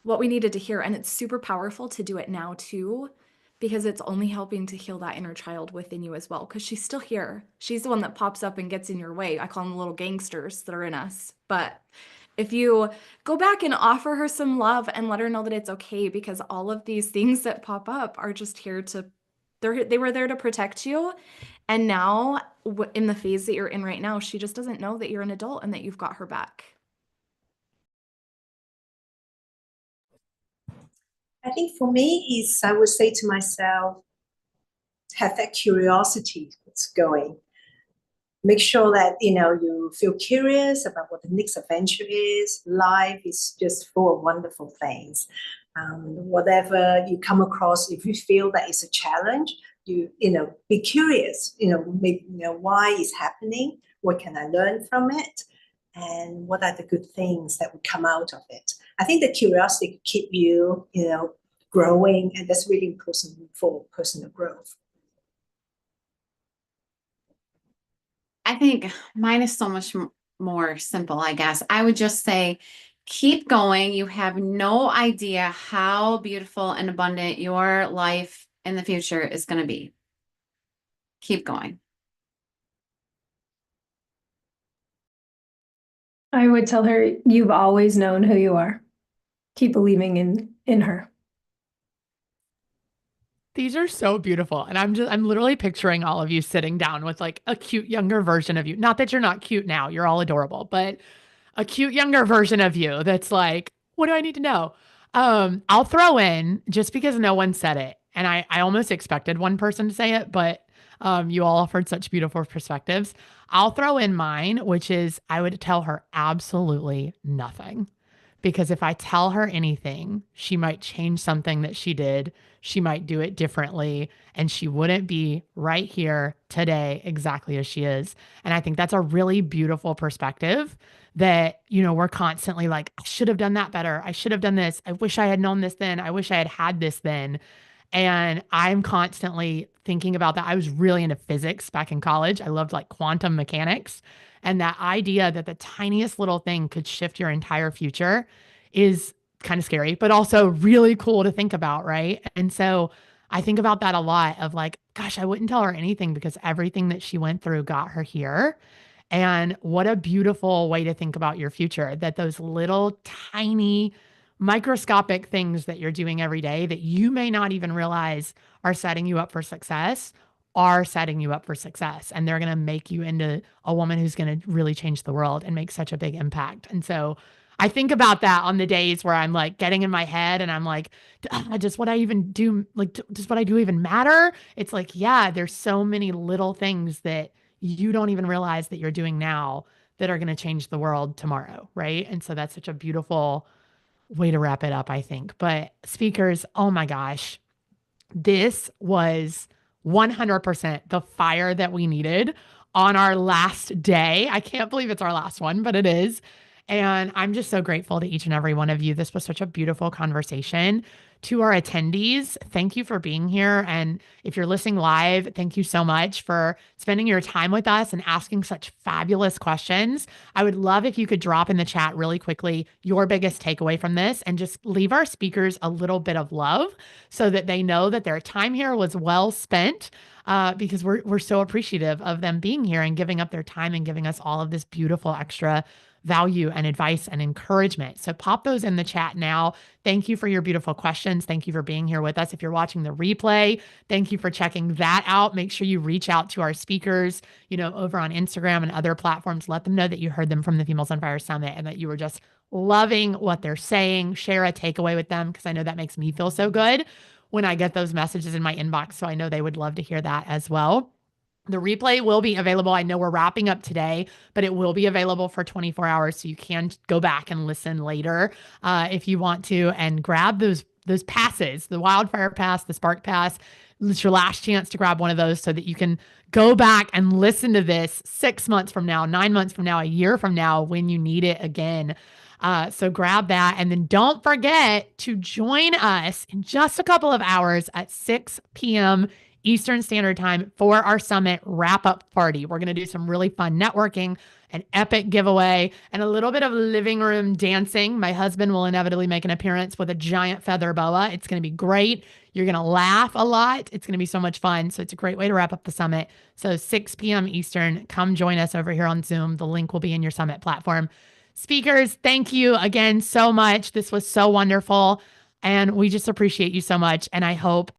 what we needed to hear. And it's super powerful to do it now too, because it's only helping to heal that inner child within you as well. Because she's still here. She's the one that pops up and gets in your way. I call them the little gangsters that are in us. But if you go back and offer her some love and let her know that it's okay, because all of these things that pop up are just here to, they were there to protect you. And now in the phase that you're in right now, she just doesn't know that you're an adult and that you've got her back. I think for me is I would say to myself, have that curiosity that's going. Make sure that you feel curious about what the next adventure is. Life is just full of wonderful things. Whatever you come across, if you feel that it's a challenge, be curious. Maybe why it's happening. What can I learn from it? And what are the good things that would come out of it? I think the curiosity keep you, growing, and that's really important for personal growth. I think mine is so much more simple, I guess. I would just say, keep going. You have no idea how beautiful and abundant your life in the future is going to be. Keep going. I would tell her, you've always known who you are. Keep believing in her. These are so beautiful. And I'm literally picturing all of you sitting down with like a cute younger version of you. Not that you're not cute now, you're all adorable, but a cute younger version of you that's like, what do I need to know? I'll throw in, just because no one said it, and I almost expected one person to say it, but you all offered such beautiful perspectives. I'll throw in mine, which is I would tell her absolutely nothing. Because if I tell her anything, she might change something that she did. She might do it differently, and she wouldn't be right here today exactly as she is. And I think that's a really beautiful perspective that, we're constantly like, I should have done that better. I should have done this. I wish I had known this then. I wish I had had this then. And I'm constantly thinking about that. I was really into physics back in college. I loved like quantum mechanics. And that idea that the tiniest little thing could shift your entire future is kind of scary, but also really cool to think about, right? And so I think about that a lot of like, gosh, I wouldn't tell her anything because everything that she went through got her here. And what a beautiful way to think about your future, that those little tiny microscopic things that you're doing every day that you may not even realize are setting you up for success are setting you up for success. And they're going to make you into a woman who's going to really change the world and make such a big impact. And so I think about that on the days where I'm like getting in my head and I'm like, does what I even do, like, does what I do even matter? It's like, yeah, there's so many little things that you don't even realize that you're doing now that are going to change the world tomorrow. Right. And so that's such a beautiful way to wrap it up, I think. But speakers, oh my gosh, this was 100% the fire that we needed on our last day. I can't believe it's our last one, but it is. And I'm just so grateful to each and every one of you. This was such a beautiful conversation. To our attendees, thank you for being here. And if you're listening live, thank you so much for spending your time with us and asking such fabulous questions. I would love if you could drop in the chat really quickly your biggest takeaway from this and just leave our speakers a little bit of love so that they know that their time here was well spent. Because we're so appreciative of them being here and giving up their time and giving us all of this beautiful extra value and advice and encouragement. So pop those in the chat now. Thank you for your beautiful questions. Thank you for being here with us. If you're watching the replay, thank you for checking that out. Make sure you reach out to our speakers, over on Instagram and other platforms. Let them know that you heard them from the Females on Fire Summit and that you were just loving what they're saying. Share a takeaway with them because I know that makes me feel so good when I get those messages in my inbox. So I know they would love to hear that as well. The replay will be available. I know we're wrapping up today, but it will be available for 24 hours. So you can go back and listen later if you want to, and grab those passes, the Wildfire Pass, the Spark Pass. It's your last chance to grab one of those so that you can go back and listen to this 6 months from now, 9 months from now, a year from now when you need it again. So grab that. And then don't forget to join us in just a couple of hours at 6 p.m. Eastern Standard Time for our summit wrap-up party. We're going to do some really fun networking, an epic giveaway, and a little bit of living room dancing. My husband will inevitably make an appearance with a giant feather boa. It's going to be great. You're going to laugh a lot. It's going to be so much fun. So it's a great way to wrap up the summit. So 6 p.m. Eastern, come join us over here on Zoom. The link will be in your summit platform. Speakers, thank you again so much. This was so wonderful. And we just appreciate you so much. And I hope